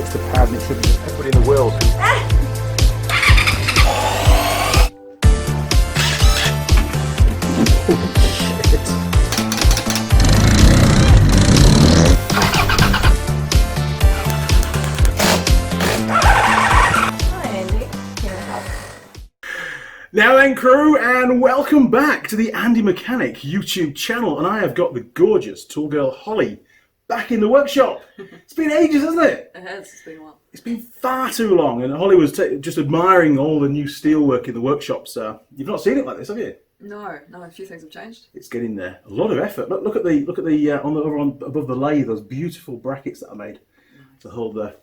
touch the pad and it should be just everybody in the world. Now then, crew, and welcome back to the Andy Mechanic YouTube channel, and I have got the gorgeous Tool Girl Holley back in the workshop. It's been ages, hasn't it? It has, it's been a while. It's been far too long, and Holly was just admiring all the new steelwork in the workshop, so you've not seen it like this, have you? No, a few things have changed. It's getting there. A lot of effort. Look at the above the lathe, those beautiful brackets that I made to hold the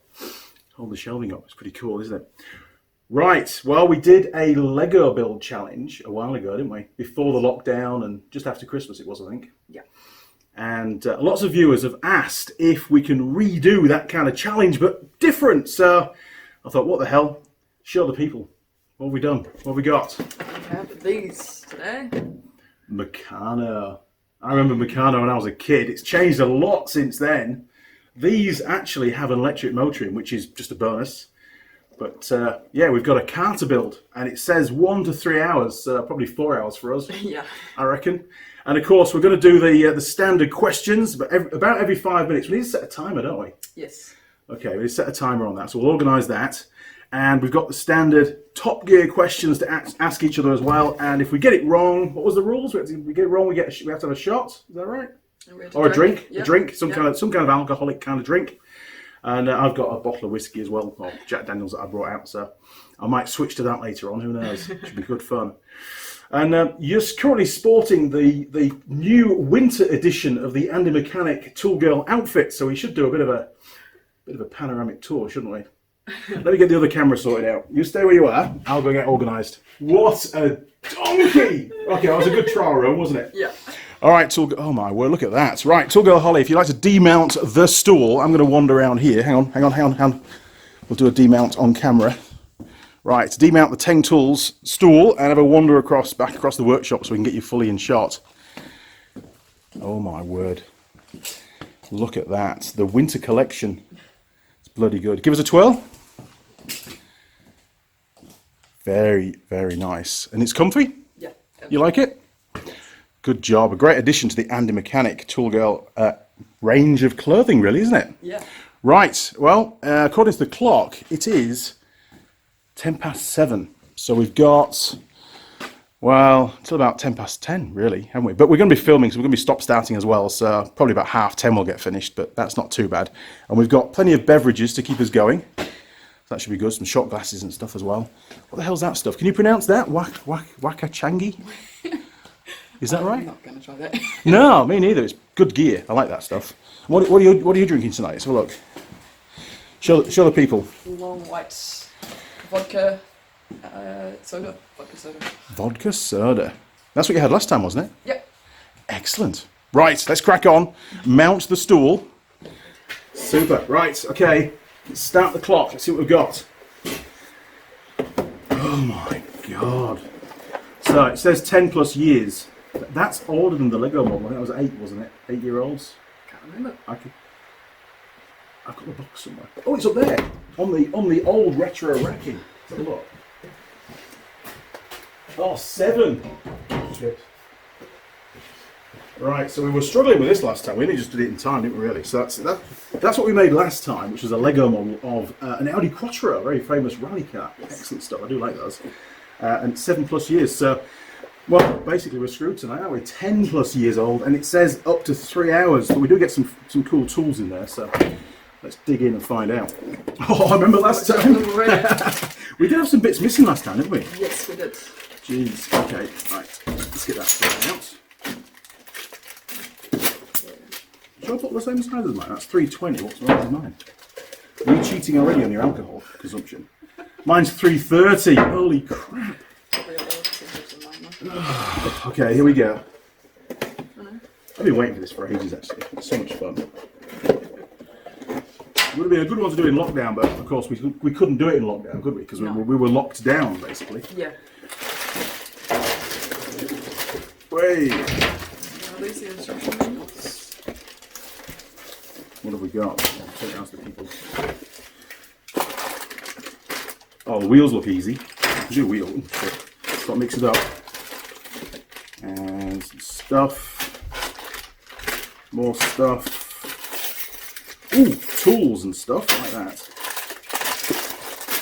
shelving up. It's pretty cool, isn't it? Right, well, we did a Lego build challenge a while ago, didn't we? Before the lockdown and just after Christmas it was, I think. Yeah. And lots of viewers have asked if we can redo that kind of challenge, but different. So I thought, what the hell? Show the people. What have we done? What have we got? We have these today. Meccano. I remember Meccano when I was a kid. It's changed a lot since then. These actually have an electric motor in, which is just a bonus. But yeah, we've got a car to build, and it says 1 to 3 hours, probably 4 hours for us, yeah, I reckon. And of course, we're going to do the standard questions, but about every 5 minutes. We need to set a timer, don't we? Yes. Okay, we need to set a timer on that, so we'll organise that. And we've got the standard Top Gear questions to ask each other as well. And if we get it wrong, what was the rules? If we get it wrong, we have to have a shot. Is that right? Or a drink? Yep. A drink, some kind of alcoholic kind of drink. And I've got a bottle of whiskey as well, or Jack Daniels that I brought out, so I might switch to that later on, who knows, it should be good fun. And you're currently sporting the new winter edition of the Andy Mechanic Tool Girl outfit, so we should do a bit of a panoramic tour, shouldn't we? Let me get the other camera sorted out. You stay where you are, I'll go get organised. What a donkey! Okay, that was a good trial run, wasn't it? Yeah. All right, oh my word, look at that. Right, Tool Girl Holley, if you'd like to demount the stool, I'm going to wander around here. Hang on. We'll do a demount on camera. Right, demount the 10 Tools stool and have a wander back across the workshop so we can get you fully in shot. Oh my word. Look at that. The winter collection. It's bloody good. Give us a twirl. Very, very nice. And it's comfy? Yeah. You like it? Good job. A great addition to the Andy Mechanic Tool Girl range of clothing, really, isn't it? Yeah. Right. Well, according to the clock, it is 7:10. So we've got, well, until about 10:10, really, haven't we? But we're going to be filming, so we're going to be stop-starting as well. So probably about 10:30 we'll get finished, but that's not too bad. And we've got plenty of beverages to keep us going. So that should be good. Some shot glasses and stuff as well. What the hell's that stuff? Can you pronounce that? Wakachangi? Is that right? I'm not going to try that. No, me neither. It's good gear. I like that stuff. What are you drinking tonight? Let's have a look. Show the people. Long white vodka soda. Vodka soda. That's what you had last time, wasn't it? Yep. Excellent. Right, let's crack on. Mount the stool. Super. Right, okay. Let's start the clock. Let's see what we've got. Oh my God. So it says 10 plus years. That's older than the Lego model. I think that was 8, wasn't it? 8-year-olds. Can't remember. I've got the box somewhere. Oh, it's up there on the old retro racking. Let's have a look. Oh, 7. Shit. Right, so we were struggling with this last time. We only just did it in time, didn't we? Really. So that's what we made last time, which was a Lego model of an Audi Quattro, a very famous rally car. Excellent stuff. I do like those. And 7 plus years. So. Well, basically we're screwed tonight, aren't we? 10 plus years old, and it says up to 3 hours, but we do get some cool tools in there, so let's dig in and find out. Oh, I remember last time. We did have some bits missing last time, didn't we? Yes, we did. Jeez, okay, right, let's get that sorted out. Should I put the same size as mine? That's 320, what's wrong with mine? Are you cheating already on your alcohol consumption? Mine's 330, holy crap. Okay, here we go. I've been waiting for this for ages, actually. It's so much fun. It would have been a good one to do in lockdown, but of course we couldn't do it in lockdown, could we? Because we were locked down, basically. Yeah. Wait. These are the instruction manuals. What have we got? I'll take it out to the people. Well, the wheels look easy. Do a wheel. Let's not mix it up. And some stuff. More stuff. Ooh, tools and stuff like that.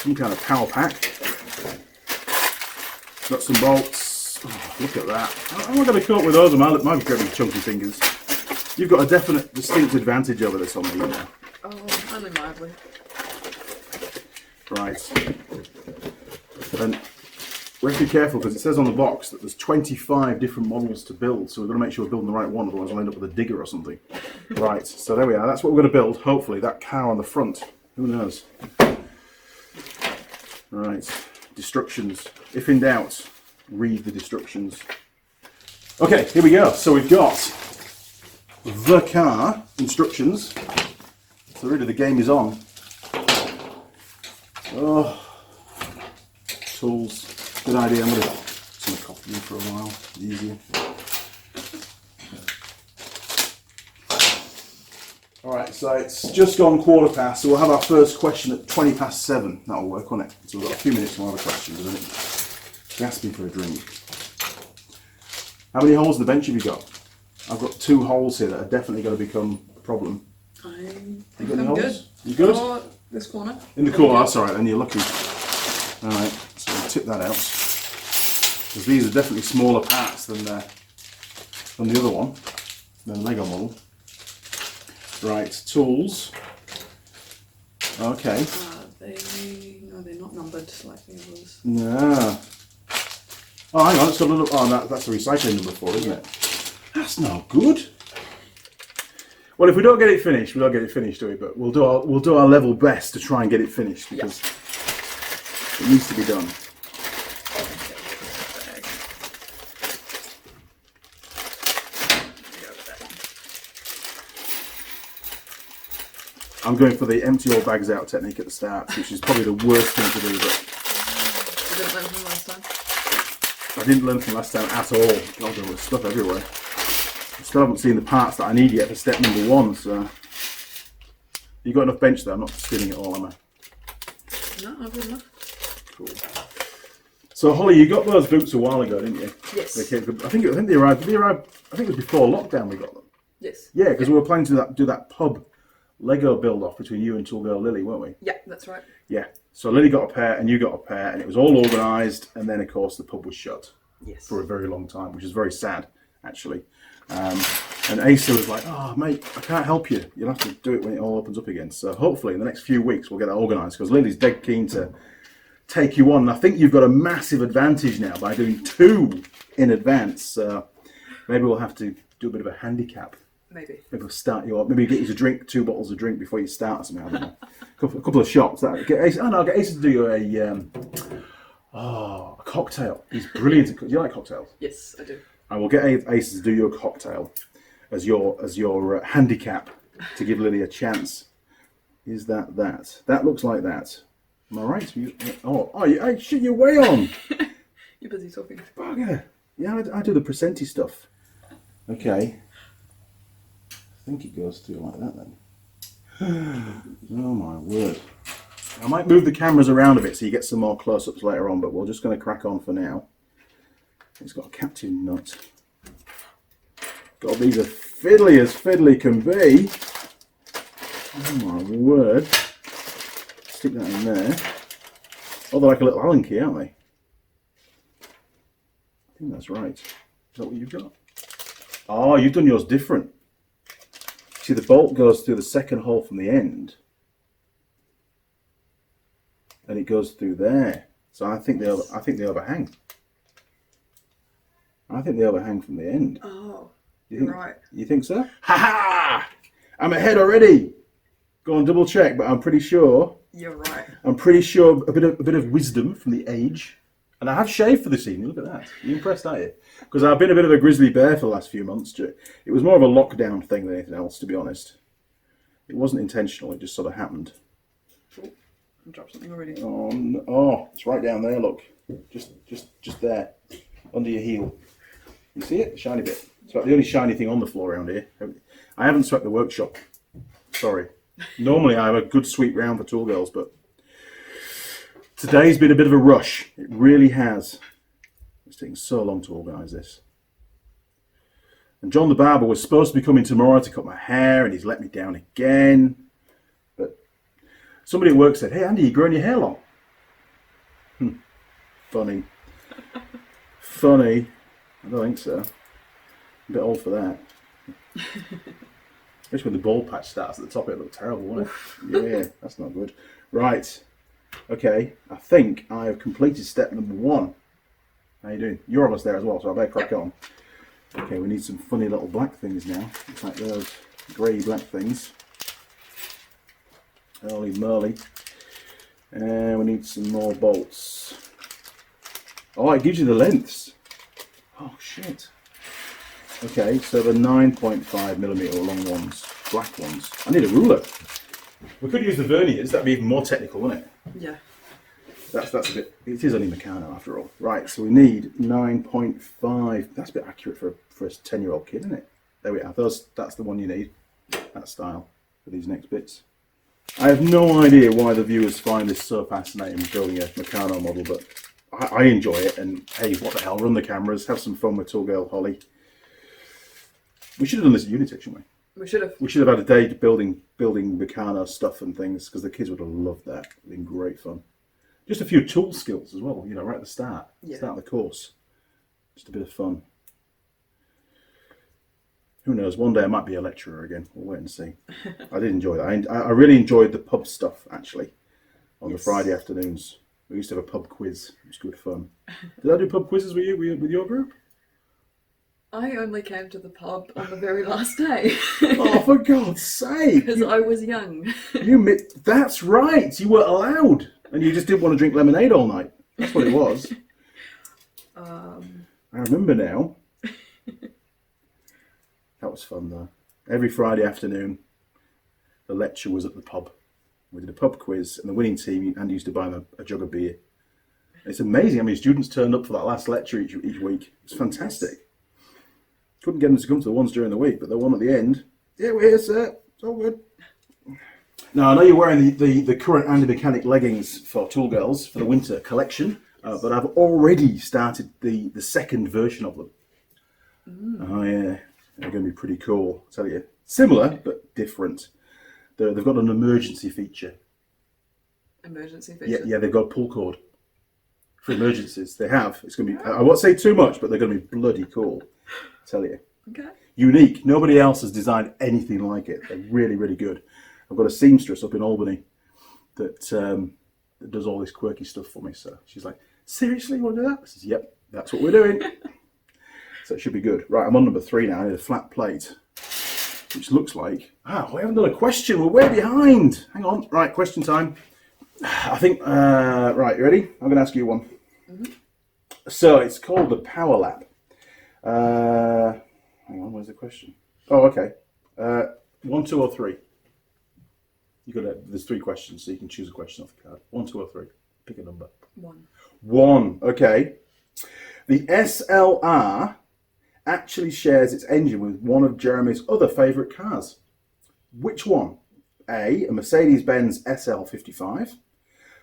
Some kind of power pack. Nuts and bolts. Oh, look at that. How am I going to cope with those? My very chunky fingers. You've got a definite, distinct advantage over this on me now. Oh, only mildly. Right. And we have to be careful because it says on the box that there's 25 different models to build, so we've got to make sure we're building the right one, otherwise we'll end up with a digger or something. Right, so there we are. That's what we're going to build, hopefully. That car on the front. Who knows? Right. Destructions. If in doubt, read the destructions. Okay, here we go. So we've got the car instructions. So really the game is on. Oh, tools. Good idea. I'm going to copy you for a while. Easier. Alright, so it's just gone 1/4 so we'll have our first question at 7:20. That'll work, won't it? So we've got a few minutes to have a question, isn't it? Gasping for a drink. How many holes in the bench have you got? I've got 2 holes here that are definitely going to become a problem. I think You got any I'm holes? good. You good? For this corner. In the corner, that's alright, then you're lucky. Alright, so we'll tip that out. Because these are definitely smaller parts than the other one, the Lego model. Right, tools. Okay. No, they're not numbered like the others. Yeah. Oh, hang on, it's got a little. Oh, that's a recycling number 4, isn't it? That's not good. Well, if we don't get it finished, we don't get it finished, do we? But we'll do our level best to try and get it finished because it needs to be done. I'm going for the empty all bags out technique at the start, which is probably the worst thing to do. But You didn't learn from last time. I didn't learn from last time at all. God, there was stuff everywhere. I still haven't seen the parts that I need yet for step number 1. So you got enough bench there? I'm not spinning it all, am I? No, I've got enough. Cool. So Holly, you got those boots a while ago, didn't you? Yes. They came, I think they arrived. I think it was before lockdown we got them. Yes. Yeah, because we were planning to do that pub Lego build off between you and Tool Girl Lily, weren't we? Yeah, that's right. Yeah. So Lily got a pair and you got a pair, and it was all organised. And then of course the pub was shut for a very long time, which is very sad actually. And Asa was like, "Oh mate, I can't help you. You'll have to do it when it all opens up again." So hopefully in the next few weeks we'll get that organised because Lily's dead keen to take you on. And I think you've got a massive advantage now by doing 2 in advance. So maybe we'll have to do a bit of a handicap. Maybe we'll start you up. Maybe get you to drink 2 bottles of drink before you start or something. I don't know. a couple of shots. Get Asa, get Asa to do you a cocktail. He's brilliant. Do you like cocktails? Yes, I do. I will get Asa to do you a cocktail as your handicap to give Lily a chance. Is that? That looks like that. Am I right? I shit your way on. You're busy talking. Bugger. Yeah, I do the Presenti stuff. Okay. I think it goes through like that then. Oh my word. I might move the cameras around a bit so you get some more close-ups later on, but we're just going to crack on for now. It's got a captain nut. God, these are fiddly as fiddly can be. Oh my word. Stick that in there. Oh, they're like a little Allen key, aren't they? I think that's right. Is that what you've got? Oh, you've done yours different. See, the bolt goes through the second hole from the end. And it goes through there. So I think they overhang. I think they overhang from the end. Oh, You're right. You think so? Ha ha! I'm ahead already. Go on, double check, but I'm pretty sure. You're right. I'm pretty sure a bit of wisdom from the age. And I have shaved for this evening. Look at that. You impressed, aren't you? Because I've been a bit of a grizzly bear for the last few months. It was more of a lockdown thing than anything else, to be honest. It wasn't intentional. It just sort of happened. Oh, I dropped something already. Oh, it's right down there. Look, just there, under your heel. You see it? The shiny bit. It's about the only shiny thing on the floor around here. I haven't swept the workshop. Sorry. Normally I have a good sweep round for Tool Girls, but Today's been a bit of a rush. It really has. It's taking so long to organise this. And John the barber was supposed to be coming tomorrow to cut my hair, and he's let me down again. But somebody at work said, "Hey Andy, you're growing your hair long." Funny. Funny. I don't think so. A bit old for that. Especially when the bald patch starts at the top, it looked terrible, wouldn't it? Yeah, that's not good. Right. Okay, I think I have completed step number 1. How you doing? You're almost there as well, so I better crack on. Okay, we need some funny little black things now. Looks like those grey black things. Holy moly. And we need some more bolts. Oh, it gives you the lengths. Oh, shit. Okay, so the 9.5mm long ones, black ones. I need a ruler. We could use the verniers, that'd be even more technical, wouldn't it? Yeah. That's a bit, it is only Meccano after all. Right, so we need 9.5. That's a bit accurate for a 10-year-old kid, isn't it? There we are. That's the one you need, that style, for these next bits. I have no idea why the viewers find this so fascinating, building a Meccano model, but I enjoy it, and hey, what the hell, run the cameras, have some fun with Tool Girl Holley. We should have done this at Unitech, shouldn't we? We should have. We should have had a day building Meccano stuff and things, because the kids would have loved that. It'd been great fun. Just a few tool skills as well, you know, right at the start. Yeah. Start of the course. Just a bit of fun. Who knows, one day I might be a lecturer again. We'll wait and see. I did enjoy that. I really enjoyed the pub stuff, actually, on the Friday afternoons. We used to have a pub quiz. It was good fun. Did I do pub quizzes with you, with your group? I only came to the pub on the very last day. Oh, for God's sake! Because I was young. That's right. You were allowed, and you just didn't want to drink lemonade all night. That's what it was. I remember now. That was fun though. Every Friday afternoon, the lecture was at the pub. We did a pub quiz, and the winning team, Andy used to buy them a jug of beer. It's amazing how many students turned up for that last lecture each week. It's fantastic. Couldn't get them to come to the ones during the week, but the one at the end, yeah, we're here, sir. It's all good. Now, I know you're wearing the current Andy Mechanic leggings for Tool Girls for the winter collection, but I've already started the second version of them. Oh, yeah. They're going to be pretty cool, I'll tell you. Similar, but different. They've got an emergency feature. Emergency feature? Yeah, they've got a pull cord for emergencies. They have. It's going to be, I won't say too much, but they're going to be bloody cool. Tell you. Okay. Unique. Nobody else has designed anything like it. They're really, really good. I've got a seamstress up in Albany that does all this quirky stuff for me. So she's like, "Seriously, you want to do that?" I says, "Yep, that's what we're doing." So it should be good. Right, I'm on number 3 now. I need a flat plate, which looks like, we haven't done a question. We're way behind. Hang on. Right, question time. I think, right, you ready? I'm going to ask you one. Mm-hmm. So it's called the Power Lap. Hang on, where's the question? Oh, okay. 1, 2, or 3. There's 3 questions, so you can choose a question off the card. 1, 2, or 3. Pick a number. 1. 1. Okay. The SLR actually shares its engine with one of Jeremy's other favourite cars. Which one? A Mercedes-Benz SL55,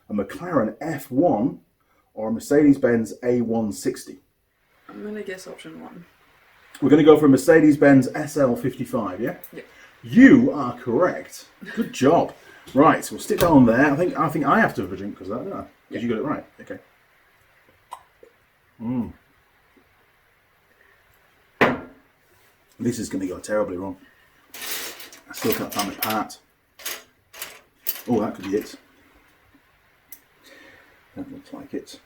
a McLaren F1, or a Mercedes-Benz A160? I'm going to guess option 1. We're going to go for a Mercedes-Benz SL55, yeah? Yeah. You are correct. Good job. Right, so we'll stick that on there. I think I have to have a drink because of that, don't I? Because you got it right. Okay. This is going to go terribly wrong. I still can't find the part. Oh, that could be it. That looks like it.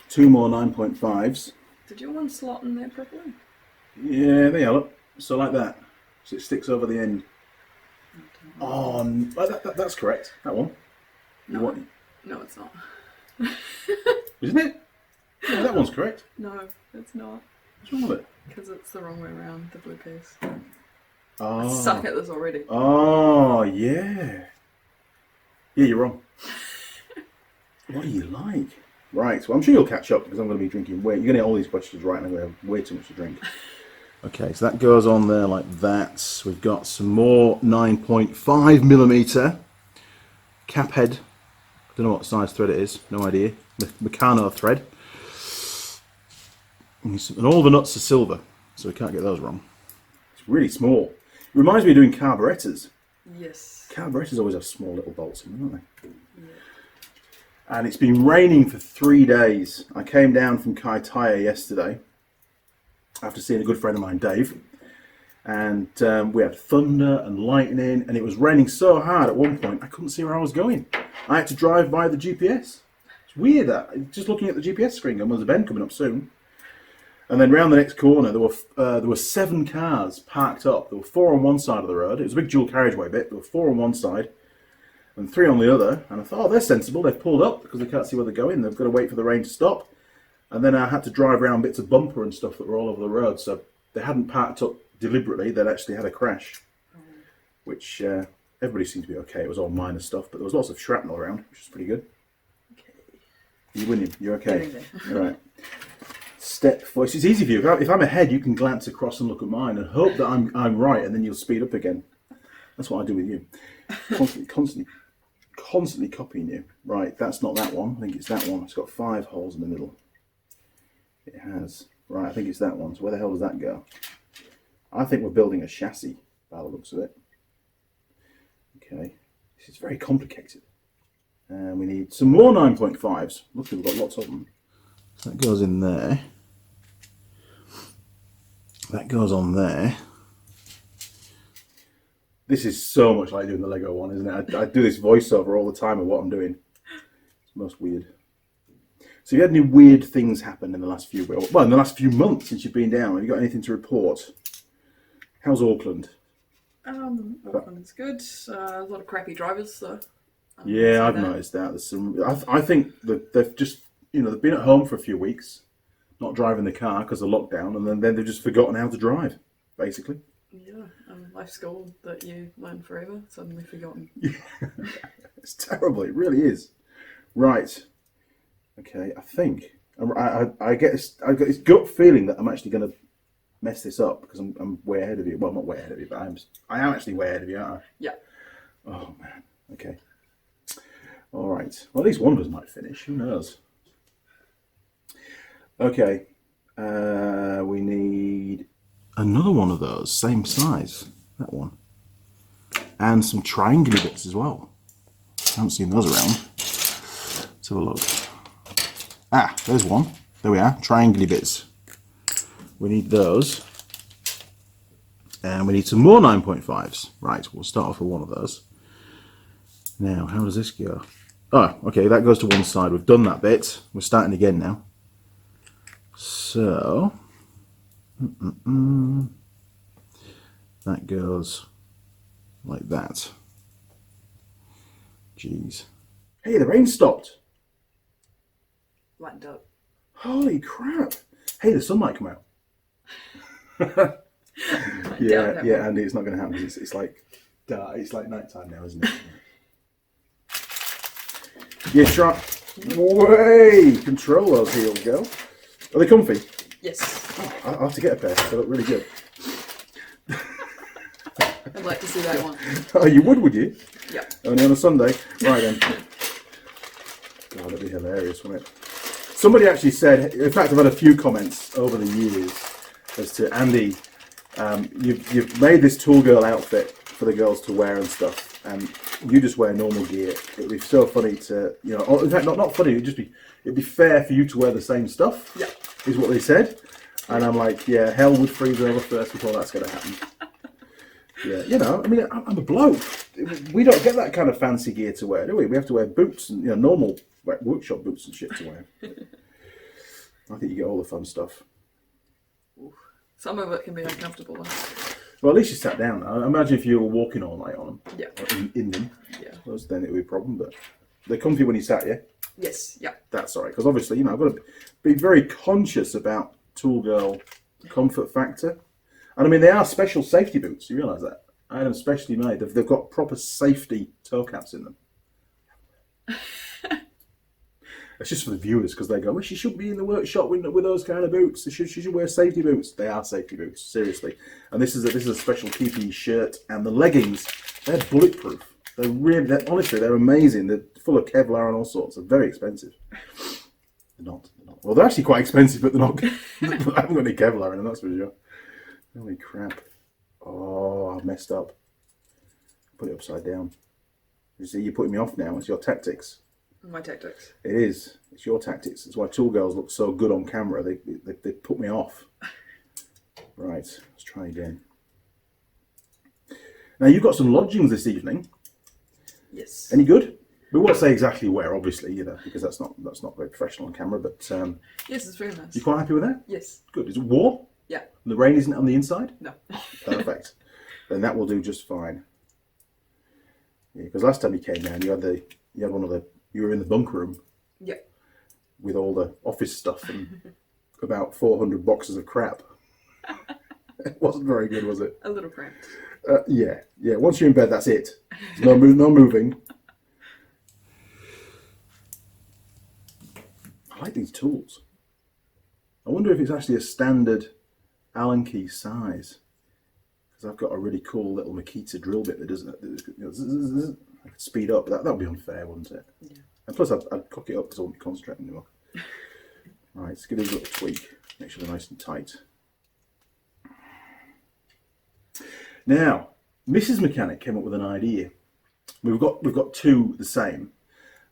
2 more 9.5s. Did your one slot in there properly? Yeah, there you are. So like that. So it sticks over the end. Oh, that's correct. That one. No, no, it's not. Isn't it? Yeah, that one's correct. No, it's not. What's wrong with it? Because it's the wrong way around, the blue piece. Oh. I suck at this already. Oh, yeah. Yeah, you're wrong. What do you like? Right, well, I'm sure you'll catch up because I'm going to be drinking you're going to get all these questions right and I'm going to have way too much to drink. Okay, so that goes on there like that. We've got some more 9.5mm cap head Don't know what size thread it is. No idea. Meccano thread. And all the nuts are silver, so we can't get those wrong. It's really small. It reminds me of doing carburettors. Yes. Carburettors always have small little bolts in them, don't they? Yeah. And it's been raining for 3 days. I came down from Kaitaia yesterday after seeing a good friend of mine, Dave. And we had thunder and lightning, and it was raining so hard at one point I couldn't see where I was going. I had to drive by the GPS. It's weird that just looking at the GPS screen going, well, there's a bend coming up soon. And then round the next corner there were 7 cars parked up. There were 4 on one side of the road. It was a big dual carriageway bit. There were 4 on one side and 3 on the other. And I thought, oh, they're sensible. They've pulled up because they can't see where they're going. They've got to wait for the rain to stop. And then I had to drive around bits of bumper and stuff that were all over the road. So they hadn't parked up deliberately. They'd actually had a crash, which everybody seemed to be okay. It was all minor stuff, but there was lots of shrapnel around, which was pretty good. Okay. You're winning. You're okay. All right. Step voice. It's easy for you. If I'm ahead, you can glance across and look at mine and hope that I'm right, and then you'll speed up again. That's what I do with you. Constantly copying you. Right, that's not that one. I think it's that one. It's got 5 holes in the middle. It has. Right, I think it's that one. So where the hell does that go? I think we're building a chassis by the looks of it. Okay, this is very complicated. And we need some more 9.5s. Luckily we've got lots of them. So that goes in there. That goes on there. This is so much like doing the Lego one, isn't it? I do this voiceover all the time of what I'm doing. It's most weird. So you had any weird things happen in the last few months since you've been down? Have you got anything to report? How's Auckland? Auckland's good. A lot of crappy drivers, so. Yeah, I've noticed that. There's some. I think that they've just, they've been at home for a few weeks, not driving the car because of lockdown, and then they've just forgotten how to drive, basically. Yeah, life school that you learn forever, suddenly forgotten. It's terrible. It really is. Right. Okay. I think I get this gut feeling that I'm actually going to mess this up because I'm way ahead of you. Well, not way ahead of you, but I am actually way ahead of you, aren't I? Yeah. Oh man. Okay. All right. Well, at least one of us might finish. Who knows? Okay. We need another one of those, same size. That one. And some triangular bits as well. I haven't seen those around. Let's have a look. Ah, there's one. There we are. Triangular bits. We need those. And we need some more 9.5s. Right, we'll start off with one of those. Now, how does this go? Oh, okay, that goes to one side. We've done that bit. We're starting again now. So, that goes like that. Jeez. Hey, the rain stopped. Lightened up. Holy crap. Hey, the sun might come out. Yeah, Andy, it's not going to happen. It's like dark. It's like night time now, isn't it? Yeah, try. Way! Control those heels, girl. Are they comfy? Yes. Oh, I'll have to get a pair. They look really good. I'd like to see that one. Oh, you would you? Yeah. Only on a Sunday? Right then. God, that'd be hilarious, wouldn't it? Somebody actually said, in fact, I've had a few comments over the years as to, Andy, you've made this Tool Girl outfit for the girls to wear and stuff, and you just wear normal gear. It'd be so funny to, or in fact, not funny, it'd be fair for you to wear the same stuff, yeah, is what they said. And I'm like, yeah, hell would freeze over first before that's going to happen. Yeah, I mean, I'm a bloke. We don't get that kind of fancy gear to wear, do we? We have to wear boots and, normal workshop boots and shit to wear. I think you get all the fun stuff. Some of it can be uncomfortable. Well, at least you sat down. I imagine if you were walking all night on them, yeah, or in them, yeah, then it would be a problem. But they're comfy when you sat, yeah. Yes, yeah. That's all right, because obviously, I've got to be very conscious about Tool Girl comfort factor. And I mean, they are special safety boots. You realise that? I had them specially made. They've got proper safety toe caps in them. It's just for the viewers because they go, well, she shouldn't be in the workshop with those kind of boots. She should wear safety boots. They are safety boots, seriously. And this is a special PPE shirt, and the leggings, they're bulletproof. Honestly, they're amazing. full of Kevlar and all sorts. They're very expensive. They're not. Well, they're actually quite expensive, but they're not. I haven't got any Kevlar in them, that's for sure. Holy crap. Oh, I've messed up. Put it upside down. You see, you're putting me off now. It's your tactics. My tactics. It is. It's your tactics. That's why Tool Girls look so good on camera. They put me off. Right, let's try again. Now, you've got some lodgings this evening. Yes. Any good? We won't say exactly where, obviously, because that's not very professional on camera. But yes, it's very nice. You quite happy with that? Yes. Good. Is it warm? Yeah. And the rain isn't on the inside? No. Perfect. Then that will do just fine. Yeah, because last time you came down, you were in the bunk room. Yeah. With all the office stuff and about 400 boxes of crap. It wasn't very good, was it? A little cramped. Yeah. Once you're in bed, that's it. No moving. I like these tools. I wonder if it's actually a standard Allen key size. Because I've got a really cool little Makita drill bit that doesn't. I could speed up. That would be unfair, wouldn't it? Yeah. And plus, I'd cock it up because I won't be concentrating anymore. Right, let's give these a little tweak. Make sure they're nice and tight. Now, Mrs. Mechanic came up with an idea. We've got two the same.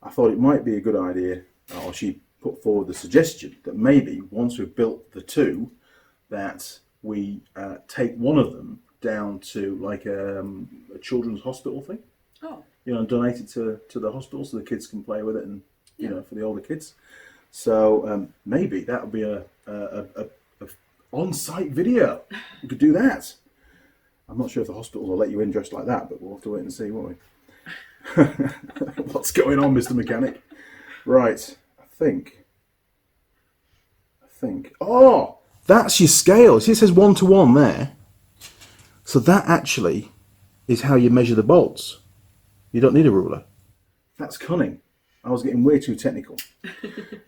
I thought it might be a good idea, or she put forward the suggestion that maybe once we've built the two, that we take one of them down to like a children's hospital thing. Oh. And donate it to the hospital so the kids can play with it, and for the older kids. So maybe that would be a on-site video. We could do that. I'm not sure if the hospitals will let you in dressed like that, but we'll have to wait and see, won't we? What's going on, Mr. Mechanic? Right, I think. Oh, that's your scale. See, it says 1:1 there. So that actually is how you measure the bolts. You don't need a ruler. That's cunning. I was getting way too technical.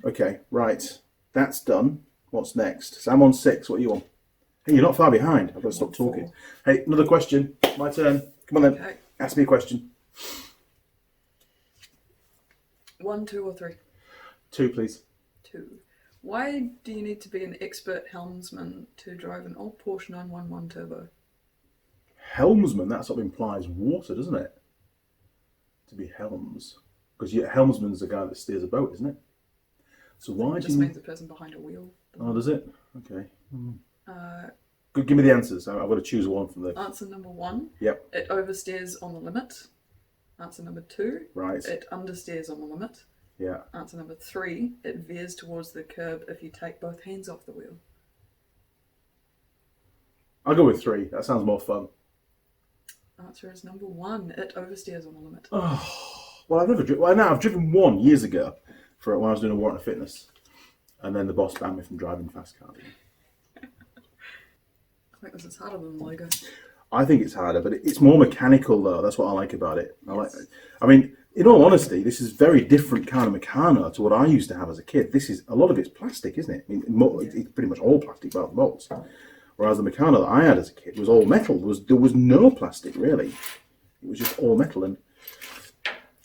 Okay, right. That's done. What's next? So I'm on 6. What are you on? Hey, you're not far behind. I've got to stop talking. Hey, another question. My turn. Come on then. Okay. Ask me a question. 1, 2, or 3? 2, please. 2. Why do you need to be an expert helmsman to drive an old Porsche 911 Turbo? Helmsman? That sort of implies water, doesn't it? To be helms. Because helmsman's the guy that steers a boat, isn't it? So why do you... It just means the person behind a wheel. Oh, does it? Okay. Good, give me the answers. I've got to choose one from the... Answer number 1. Yep. It oversteers on the limit. Answer number 2. Right. It understeers on the limit. Yeah. Answer number 3. It veers towards the curb if you take both hands off the wheel. I'll go with 3. That sounds more fun. Answer is number 1. It oversteers on the limit. Oh, well, I've driven one years ago when I was doing a warrant of fitness, and then the boss banned me from driving fast cars. I think this is harder than Lego. I think it's harder, but it's more mechanical though. That's what I like about it. I mean, in all honesty, this is very different kind of Meccano to what I used to have as a kid. A lot of it's plastic, isn't it? I mean, it's pretty much all plastic, bar the bolts. Whereas the Meccano that I had as a kid was all metal. There was no plastic really. It was just all metal, and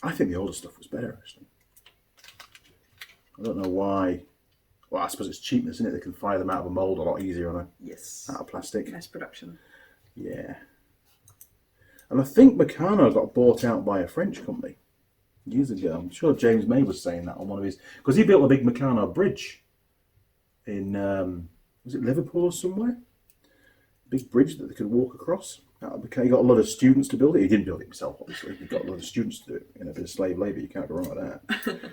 I think the older stuff was better actually. I don't know why. Well, I suppose it's cheapness, isn't it? They can fire them out of a mould a lot easier on out of plastic. Mass production. Yeah. And I think Meccano got bought out by a French company years ago. I'm sure James May was saying that on one of his... Because he built a big Meccano bridge in... was it Liverpool or somewhere? Big bridge that they could walk across. He got a lot of students to build it. He didn't build it himself, obviously. He got a lot of students to do it. A bit of slave labour. You can't go wrong with that.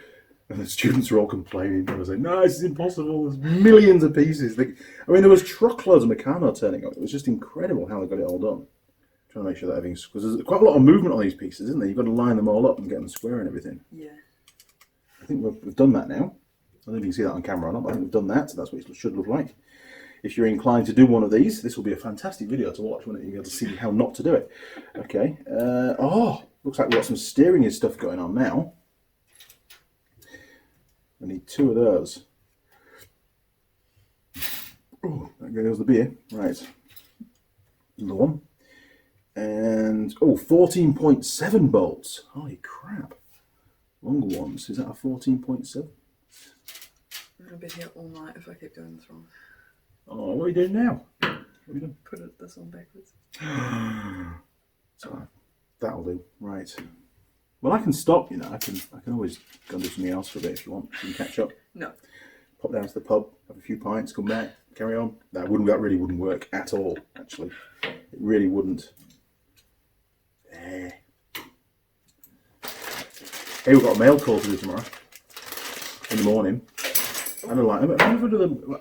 And the students were all complaining. They were saying, no, this is impossible. There's millions of pieces. There was truckloads of Meccano turning up. It was just incredible how they got it all done. Trying to make sure that everything's... Because there's quite a lot of movement on these pieces, isn't there? You've got to line them all up and get them square and everything. Yeah. I think we've done that now. I don't know if you can see that on camera or not, but I think we've done that. So that's what it should look like. If you're inclined to do one of these, this will be a fantastic video to watch, won't it? You'll be able to see how not to do it. Okay. Looks like we've got some steering and stuff going on now. I need 2 of those. Oh, there goes the beer. Right. Another one. And, 14.7 bolts. Holy crap. Longer ones. Is that a 14.7? I'm going to be here all night if I keep doing this wrong. Oh, what are you doing now? What are you doing? Put this on backwards. So that'll do. Right. Well, I can stop. You know, I can always go and do something else for a bit if you want. You can catch up. No. Pop down to the pub, have a few pints, come back, carry on. That really wouldn't work at all. Actually, it really wouldn't. There. Hey, we've got a mail call to do tomorrow in the morning. And I'm like,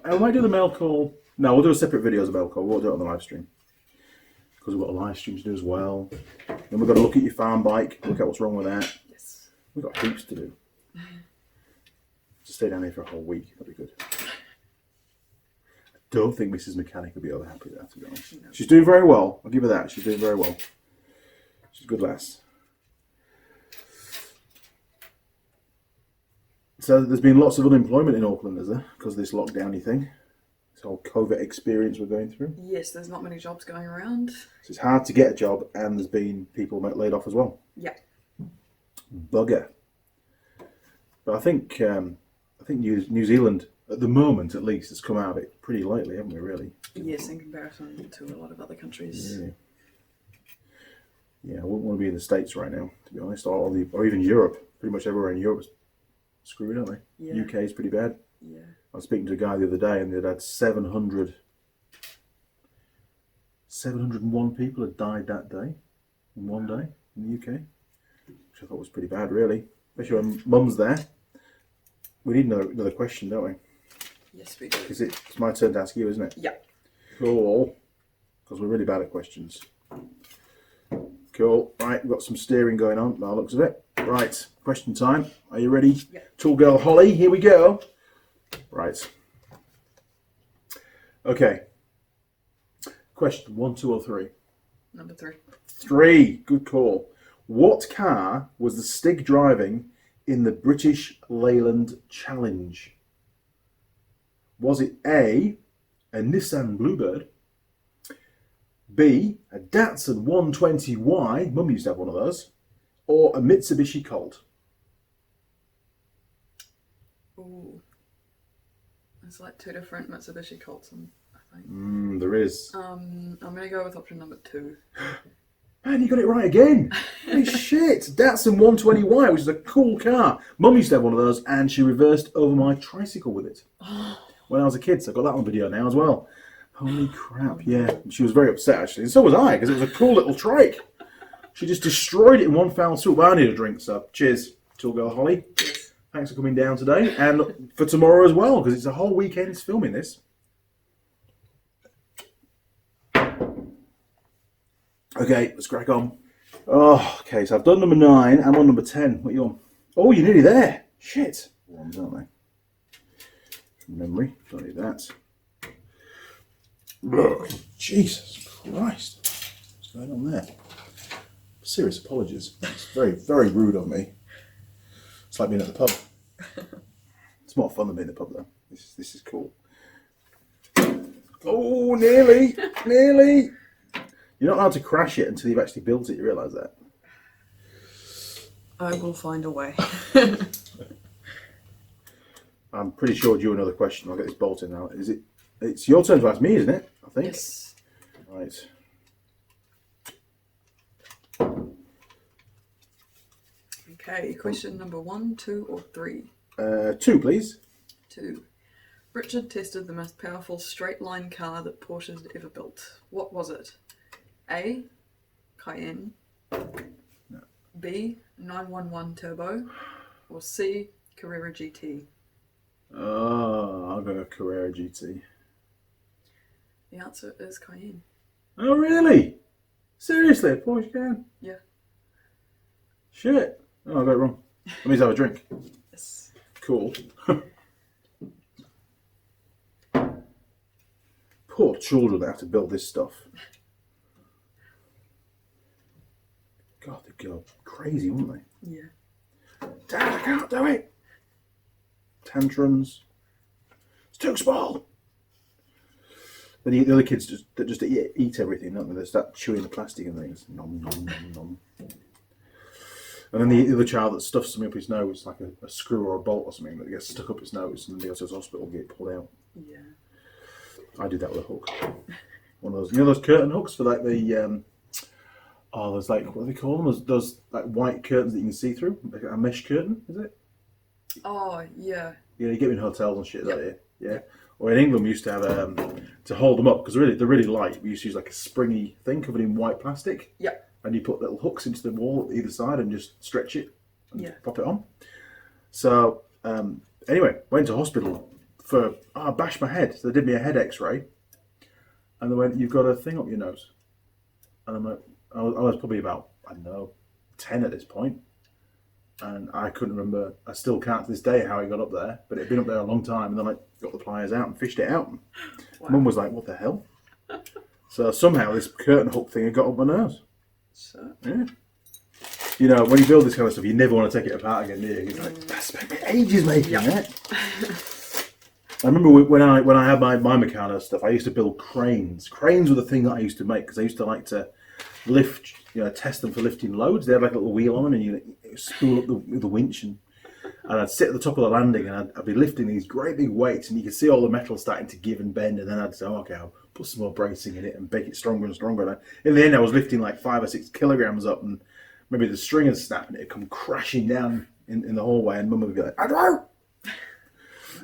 I might do the mail call. No, we'll do a separate video as a mail call. We'll do it on the live stream because we've got a live stream to do as well. Then we've got to look at your farm bike, look at what's wrong with that. Yes. We've got heaps to do. To stay down here for a whole week, that'd be good. I don't think Mrs. Mechanic will be over happy with that, to be honest. No. She's doing very well. I'll give her that. She's doing very well. She's a good lass. So there's been lots of unemployment in Auckland, is there? Because of this lockdowny thing. This whole COVID experience we're going through. Yes, there's not many jobs going around. So it's hard to get a job, and there's been people laid off as well. Yeah. Bugger. But I think New Zealand, at the moment at least, has come out of it pretty lightly, haven't we, really? Yes, in comparison to a lot of other countries. Yeah, I wouldn't want to be in the States right now, to be honest, or even Europe. Pretty much everywhere in Europe is screwed, aren't they? Yeah. UK is pretty bad. Yeah. I was speaking to a guy the other day, and they'd had 701 people had died that day, in one day, in the UK, which I thought was pretty bad, really. Especially when Mum's there. We need another question, don't we? Yes, we do. It's my turn to ask you, isn't it? Yeah. Cool. Because we're really bad at questions. Cool. Right, we've got some steering going on by the looks of it. Right, question time. Are you ready? Yeah. Tool Girl Holley, here we go. Right. Okay. Question 1, 2, or 3? Number 3. 3. Good call. What car was the Stig driving in the British Leyland Challenge? Was it A, a Nissan Bluebird, B, a Datsun 120Y, Mum used to have one of those, or a Mitsubishi Colt? Ooh. There's like 2 different Mitsubishi Colts, I think. There is. I'm going to go with option number 2. Man, you got it right again. Holy shit. Datsun 120Y, which is a cool car. Mum used to have one of those, and she reversed over my tricycle with it when I was a kid. So I've got that on video now as well. Holy crap, yeah. She was very upset, actually. And so was I, because it was a cool little trike. She just destroyed it in one foul swoop. Well, I need a drink, so cheers, Tool Girl Holley. Yes. Thanks for coming down today. And for tomorrow as well, because it's a whole weekend's filming this. Okay, let's crack on. Oh, okay, so I've done number 9. I'm on number 10. What are you on? Oh, you're nearly there. Shit. Ones, aren't they? From memory. Don't need that. Ugh, Jesus Christ. What's going on there? Serious apologies. It's very, very rude of me. It's like being at the pub. It's more fun than being at the pub, though. This is cool. Oh, nearly. Nearly. You're not allowed to crash it until you've actually built it, you realise that? I will find a way. I'm pretty sure due another question. I'll get this bolt in now. It's your turn to ask me, isn't it? I think. Yes. Right. Okay, question number 1, 2, or 3? 2, please. 2. Richard tested the most powerful straight line car that Porsche had ever built. What was it? A, Cayenne, No. B, 911 Turbo, or C, Carrera GT? Oh, I'll go Carrera GT. The answer is Cayenne. Oh, really? Seriously? A Porsche can? Yeah. Shit. Oh, I got it wrong. Let me just have a drink. Yes. Cool. Poor children that have to build this stuff. God, they go crazy, won't they? Yeah. Dad, I can't do it. Tantrums. It's too small. Then the other kids just eat everything, don't they? They start chewing the plastic and things. Nom, nom, nom, nom. And then the other child that stuffs something up his nose, like a screw or a bolt or something, that gets stuck up his nose, and then he goes to the hospital and get pulled out. Yeah. I did that with a hook. One of those, you know, those curtain hooks for like the there's like, what do they call them? Those like white curtains that you can see through, like a mesh curtain, is it? Oh yeah. Yeah, you get them in hotels and shit, Yep. don't you? Yeah. Or in England, we used to have to hold them up because they're really light. We used to use like a springy thing covered in white plastic. Yeah. And you put little hooks into the wall at either side and just stretch it and pop it on. So anyway, went to hospital for I bashed my head. So they did me a head X-ray, and they went, "You've got a thing up your nose." And I'm like, I was probably about, I don't know, 10 at this point, and I couldn't remember. I still can't to this day how it got up there, but it had been up there a long time. And then I got the pliers out and fished it out. Wow. Mum was like, "What the hell?" So somehow this curtain hook thing had got up my nose. So. Yeah. You know, when you build this kind of stuff, you never want to take it apart again, do you? It's like, I spent me ages making that. I remember when I had my Meccano stuff, I used to build cranes. Cranes were the thing that I used to make because I used to like to lift, test them for lifting loads. They had like a little wheel on them, and you spool up the winch, and I'd sit at the top of the landing, and I'd be lifting these great big weights, and you could see all the metal starting to give and bend, and then I'd say, okay, I'll put some more bracing in it and make it stronger and stronger. And in the end, I was lifting like 5 or 6 kilograms up, and maybe the string would snap, and it'd come crashing down in the hallway, and Mum would be like, "Andrew,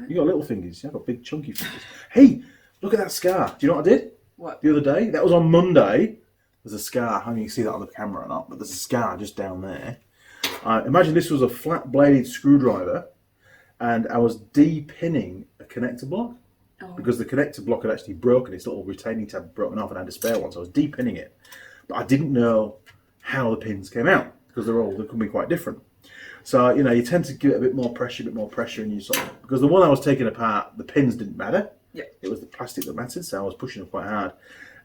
you got little fingers. I've got big chunky fingers. Hey, look at that scar. Do you know what I did? What? The other day? That was on Monday. There's a scar. I don't know if you can see that on the camera or not, but there's a scar just down there. Imagine this was a flat-bladed screwdriver, and I was de-pinning a connector block because the connector block had actually broken. Its little retaining tab had broken off, and I had a spare one, so I was de-pinning it. But I didn't know how the pins came out because they can be quite different. So, you tend to give it a bit more pressure, and you sort of, because the one I was taking apart, the pins didn't matter. Yeah. It was the plastic that mattered, so I was pushing it quite hard.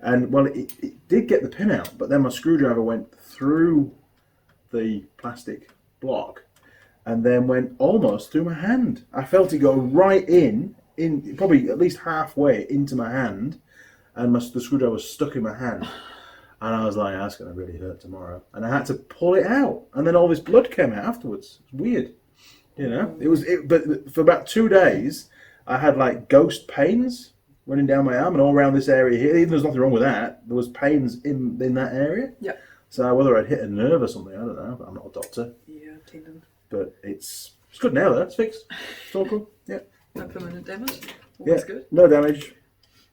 And, well, it did get the pin out, but then my screwdriver went through the plastic block and then went almost through my hand. I felt it go right in probably at least halfway into my hand, and the screwdriver was stuck in my hand. And I was like, that's going to really hurt tomorrow. And I had to pull it out. And then all this blood came out afterwards. It's weird. But for about 2 days, I had like ghost pains running down my arm and all around this area here. Even though there's nothing wrong with that, there was pains in that area. Yeah. So whether I'd hit a nerve or something, I don't know. But I'm not a doctor. Yeah, tendon. But it's good now though. It's fixed. It's all cool. Yeah. No permanent damage. Always good. No damage.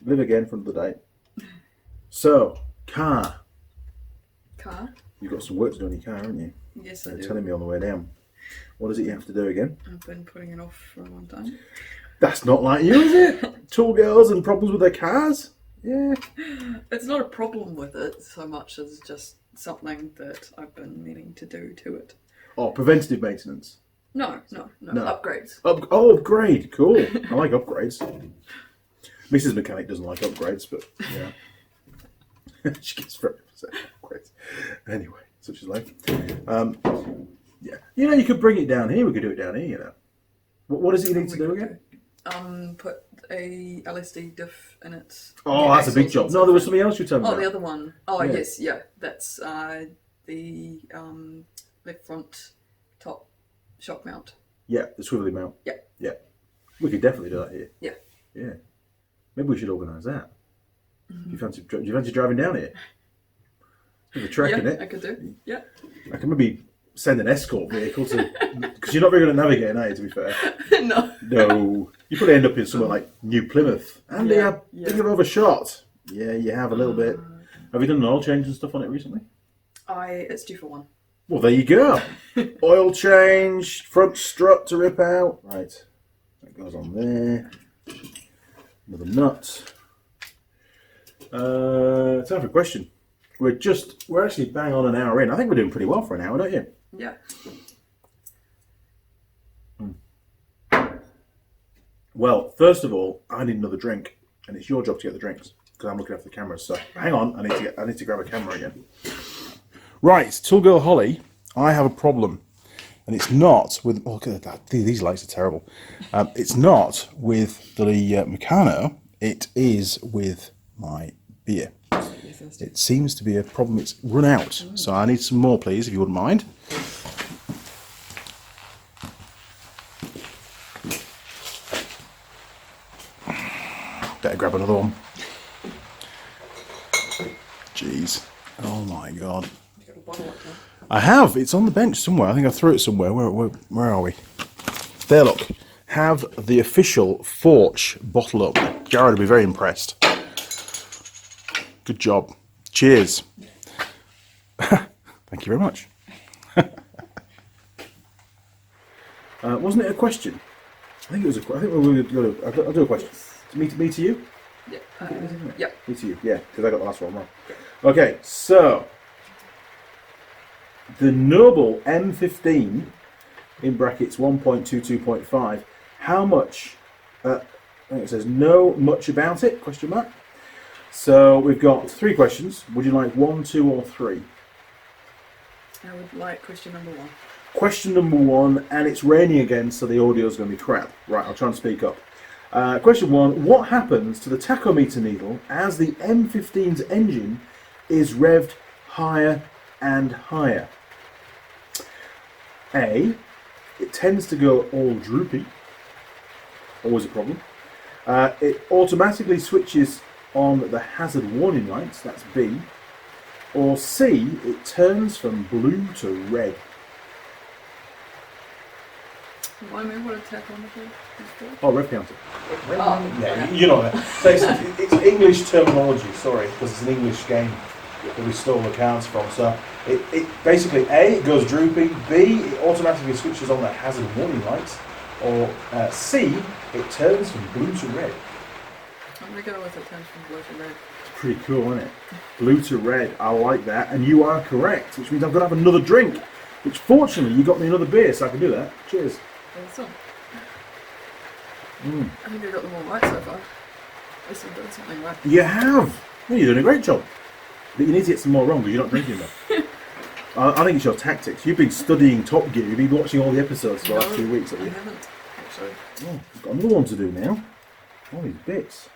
Live again for another day. So, car. You've got some work to do on your car, haven't you? Yes, I You're do. telling me on the way down. What is it you have to do again? I've been putting it off for a long time. That's not like you, is it? Tool girls and problems with their cars? Yeah. It's not a problem with it so much as just something that I've been meaning to do to it. Oh, preventative maintenance. No. Upgrades. Upgrade. Cool. I like upgrades. Mrs. Mechanic doesn't like upgrades, but yeah. She gets very upset with upgrades. Anyway, such is life. Yeah. You could bring it down here. We could do it down here, What does it need to do again? Put a LSD diff in it. Oh, that's a big job. No, there was something else you were telling me Oh, about. the other one. Oh, Yeah. yes, yeah. That's the left front top shock mount. Yeah, the swivelly mount. Yeah. Yeah. We could definitely do that here. Yeah. Yeah. Maybe we should organise that. Do you fancy driving down here? There's a trek in it. I could do. Yeah. I can maybe send an escort vehicle to, because you're not very good at navigating, are you, to be fair? No. No. You probably end up in somewhere like New Plymouth. Andy, Yeah, I think I've overshot. Yeah, you have a little bit. Have you done an oil change and stuff on it recently? It's due for one. Well, there you go. Oil change, front strut to rip out. Right. That goes on there. Another nut. Time for a question. We're actually bang on an hour in. I think we're doing pretty well for an hour, don't you? Yeah. Well, first of all, I need another drink, and it's your job to get the drinks because I'm looking after the cameras. So hang on, I need to grab a camera again. Right, Tool Girl Holley, I have a problem, and it's not with. Oh, look at that! These lights are terrible. It's not with the Meccano. It is with my beer. It seems to be a problem. It's run out, so I need some more, please, if you wouldn't mind. Better grab another one. Jeez. Oh my god. You got a bottle up there. I have. It's on the bench somewhere. I think I threw it somewhere. Where are we? There, look. Have the official Forch bottle opener. Jared will be very impressed. Good job. Cheers. Thank you very much. Wasn't it a question? I think it was a question. I think we were going to. I'll do a question. Me to you? Yeah. Yeah. Me to you, yeah, because I got the last one wrong. Okay, so the Noble M15 in brackets 1.22.5. How much? I think it says know much about it? Question mark. So we've got 3 questions. Would you like 1, 2, or 3? I would like question number 1. Question number 1, and it's raining again, so the audio is going to be crap. Right, I'll try and speak up. Question 1, what happens to the tachometer needle as the M15's engine is revved higher and higher? A, it tends to go all droopy, always a problem. It automatically switches on the hazard warning lights, that's B. Or C, it turns from blue to red. Remind me what a tachometer is for? Oh, rev counter. Oh, Yeah, you know that. So it's English terminology, sorry, because it's an English game that we stole the cards from. So it basically, A, it goes droopy, B, it automatically switches on the hazard warning lights, or C, it turns from blue to red. I'm going to go with it turns from blue to red. It's pretty cool, isn't it? Blue to red, I like that, and you are correct, which means I've got to have another drink, which fortunately you got me another beer, so I can do that. Cheers. Awesome. I think I got them all right so far. At least I'm doing something right. You have! Well, you're doing a great job. But you need to get some more wrong because you're not drinking enough. I think it's your tactics. You've been studying Top Gear. You've been watching all the episodes for the last 2 weeks, have I you? haven't, actually. Oh, we've got another one to do now. All these bits.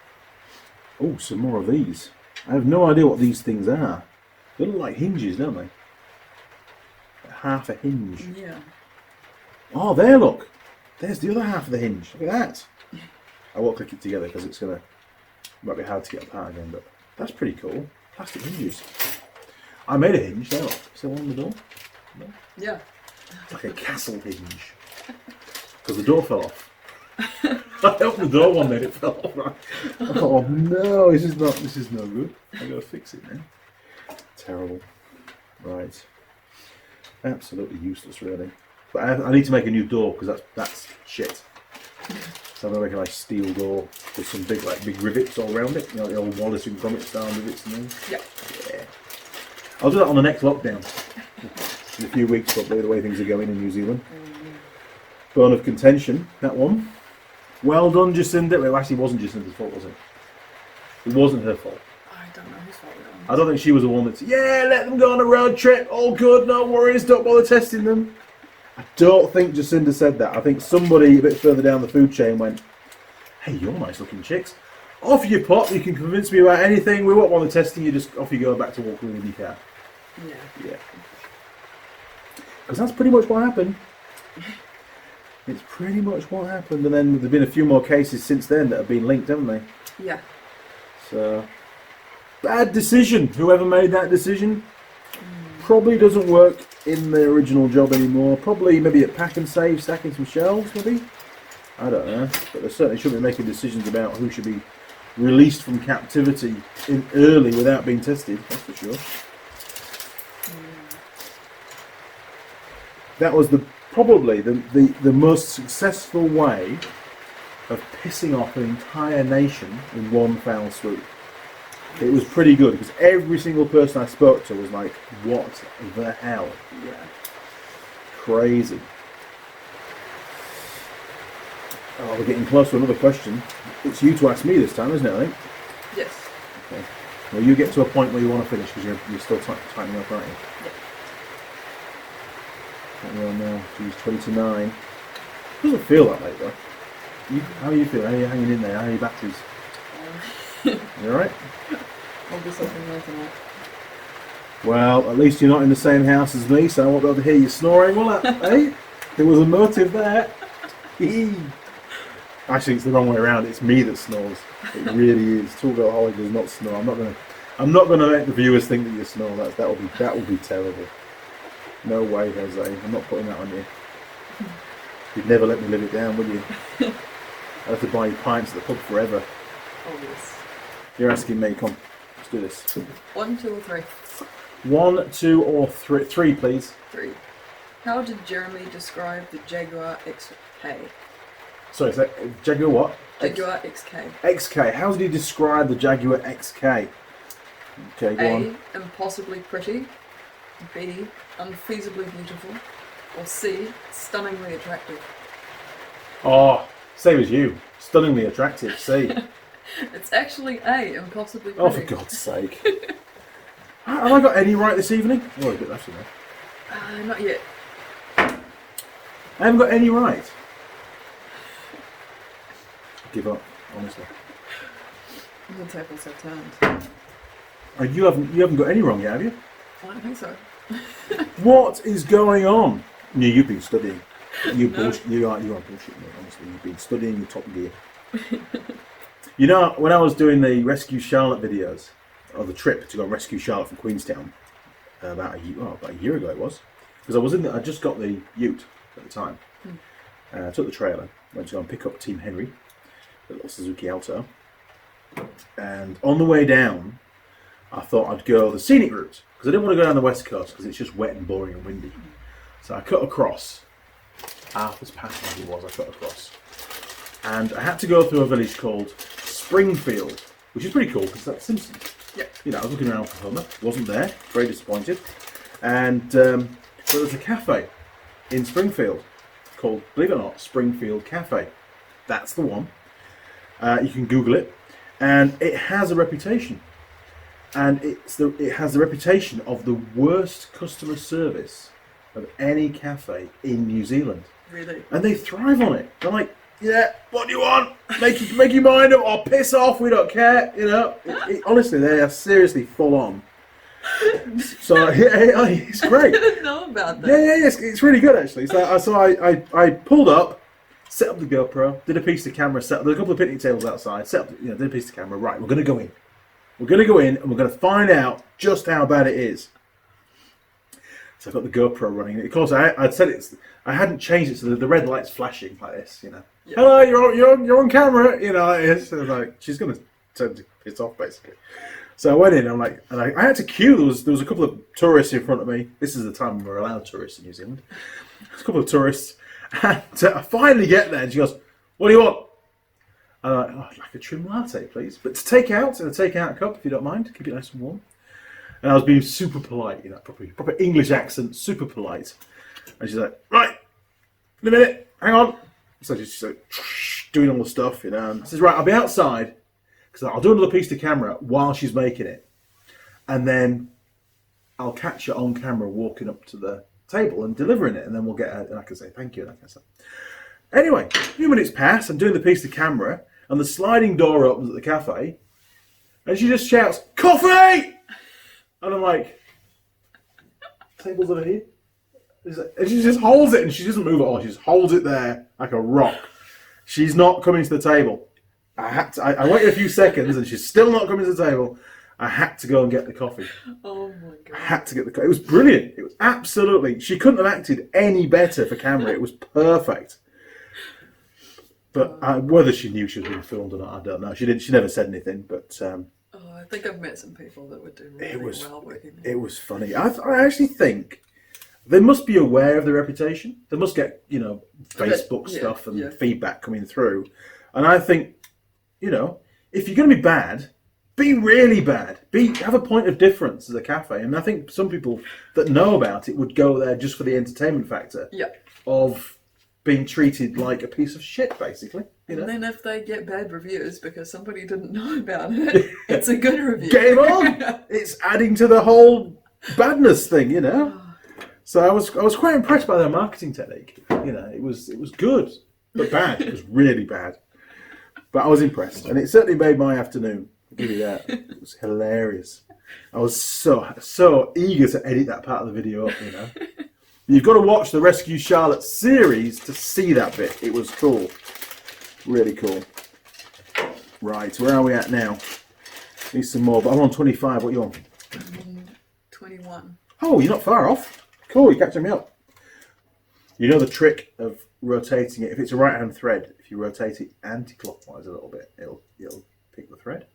Oh, some more of these. I have no idea what these things are. They look like hinges, don't they? Half a hinge. Yeah. Oh, there, look. There's the other half of the hinge. Look at that. I won't click it together because it's going to... might be hard to get apart again, but that's pretty cool. Plastic hinges. I made a hinge, there, look. Is there one on the door? No. Yeah. It's like a castle hinge. Because the door fell off. I opened the door one day and it fell off. Right? Oh no, this is no good. I've got to fix it now. Terrible. Right. Absolutely useless, really. But I need to make a new door because that's shit. So I'm going to make a nice steel door with some big rivets all around it. You know, the old Wallace and Gromit style rivets and things. Yep. Yeah. I'll do that on the next lockdown. In a few weeks, probably, the way things are going in New Zealand. Bone of contention, that one. Well done, Jacinda. Well, actually, it wasn't Jacinda's fault, was it? It wasn't her fault. I don't know whose fault it was. I don't think she was the one that's, yeah, let them go on a road trip, all good, no worries, don't bother testing them. I don't think Jacinda said that. I think somebody a bit further down the food chain went, hey, you're nice looking chicks. Off you pop, you can convince me about anything, we won't bother testing you, just off you go back to walking in your car. Yeah. Yeah. Because that's pretty much what happened. It's pretty much what happened, and then there've been a few more cases since then that have been linked, haven't they? Yeah. So, bad decision. Whoever made that decision probably doesn't work in the original job anymore. Probably maybe at Pack and Save, stacking some shelves, maybe? I don't know. But they certainly shouldn't be making decisions about who should be released from captivity in early without being tested, that's for sure. That was probably the most successful way of pissing off an entire nation in one foul swoop. It was pretty good because every single person I spoke to was like, what the hell? Yeah. Crazy. Oh, we're getting close to another question. It's you to ask me this time, isn't it, I think? Yes. Okay. Well, you get to a point where you want to finish because you're still tightening up, aren't you? Yeah. Well, now, geez, 20 to 9. Doesn't feel that late though. How are you feeling? How are you hanging in there? How are your batteries? You alright? I'll do something more tonight. Well, at least you're not in the same house as me, so I won't be able to hear you snoring, will I? Hey? There was a motive there. Actually, it's the wrong way around. It's me that snores. It really is. Tool Girl Holley does not snore. I'm not gonna make the viewers think that you snore. That will be terrible. No way, Jose. I'm not putting that on you. You'd never let me live it down, would you? I'd have to buy you pints at the pub forever. Oh yes. You're asking me. Come, let's do this. 1, 2, or 3? 1, 2, or 3? 3, please. 3. How did Jeremy describe the Jaguar XK? Sorry, is that Jaguar what? Jaguar XK. XK. How did he describe the Jaguar XK? Okay, go on. A. Impossibly pretty. B. Unfeasibly beautiful. Or C. Stunningly attractive. Oh, same as you. Stunningly attractive. C. It's actually A. Impossibly pretty. Oh, for God's sake. Have I got any right this evening? Oh, a bit left in there. Not yet. I haven't got any right. Give up, honestly. The tables have turned. Oh, you haven't got any wrong yet, have you? I don't think so. What is going on? Yeah, you've been studying. You No. you are bullshit, mate. Honestly, you've been studying your Top Gear. You know, when I was doing the Rescue Charlotte videos, or the trip to go and rescue Charlotte from Queenstown, about a year ago it was, because I just got the Ute at the time. Took the trailer, went to go and pick up Team Henry, the little Suzuki Alto, and on the way down, I thought I'd go the scenic route because I didn't want to go down the west coast because it's just wet and boring and windy. So I cut across. Arthur's Pass, I think it was. I cut across, and I had to go through a village called Springfield, which is pretty cool because that's Simpson. Yep. You know, I was looking around for Homer, wasn't there. Very disappointed. And but there's a cafe in Springfield called, believe it or not, Springfield Cafe. That's the one. You can Google it, and it has a reputation. And it has the reputation of the worst customer service of any cafe in New Zealand. Really? And they thrive on it. They're like, yeah, what do you want? Make your mind up or piss off, we don't care. You know, honestly, they are seriously full on. So yeah, it's great. I didn't know about that. Yeah, it's really good actually. So I pulled up, set up the GoPro, did a piece of camera, set up. There's a couple of picnic tables outside. Set up, did a piece of camera. Right, we're gonna go in. We're gonna go in and we're gonna find out just how bad it is. So I've got the GoPro running. Of course, I'd said I hadn't changed it so the red light's flashing like this. You know, Yeah. hello, you're on camera. You know, like this. So like she's gonna turn to piss off basically. So I went in. I'm like, and I had to queue. There was a couple of tourists in front of me. This is the time when we're allowed tourists in New Zealand. There's a couple of tourists, and I finally get there, and she goes, "What do you want?" And I'm like, "Oh, I'd like a trim latte, please, but to take out in a take-out cup, if you don't mind. Keep it nice and warm." And I was being super polite, proper English accent, super polite. And she's like, "Right, in a minute, hang on." So she's like, doing all the stuff, And I says, "Right, I'll be outside, because I'll do another piece to camera while she's making it. And then I'll catch her on camera walking up to the table and delivering it. And then we'll get her, and I can say thank you and that kind of stuff." Anyway, a few minutes pass, I'm doing the piece to camera, and the sliding door opens at the cafe, and she just shouts, "Coffee!" And I'm like, "Table's over here." And she just holds it, and she doesn't move at all. She just holds it there like a rock. She's not coming to the table. I waited a few seconds, and she's still not coming to the table. I had to go and get the coffee. Oh my god. I had to get the coffee. It was brilliant. It was absolutely... She couldn't have acted any better for camera. It was perfect. But whether she knew she was being filmed or not, I don't know. She never said anything, but... I think I've met some people that would do really well working there. It was funny. I actually think they must be aware of their reputation. They must get, Facebook stuff and feedback coming through. And I think, if you're going to be bad, be really bad. Have a point of difference as a cafe. And I think some people that know about it would go there just for the entertainment factor of being treated like a piece of shit, basically. And then if they get bad reviews because somebody didn't know about it, it's a good review. Game on! It's adding to the whole badness thing, So I was quite impressed by their marketing technique. It was good, but bad. It was really bad. But I was impressed, and it certainly made my afternoon. I'll give you that. It was hilarious. I was so eager to edit that part of the video up. You've got to watch the Rescue Charlotte series to see that bit. It was cool. Really cool. Right, where are we at now? Need some more, but I'm on 25. What are you on? I'm on 21. Oh, you're not far off. Cool, you're catching me up. You know the trick of rotating it. If it's a right-hand thread, if you rotate it anti-clockwise a little bit, it'll pick the thread.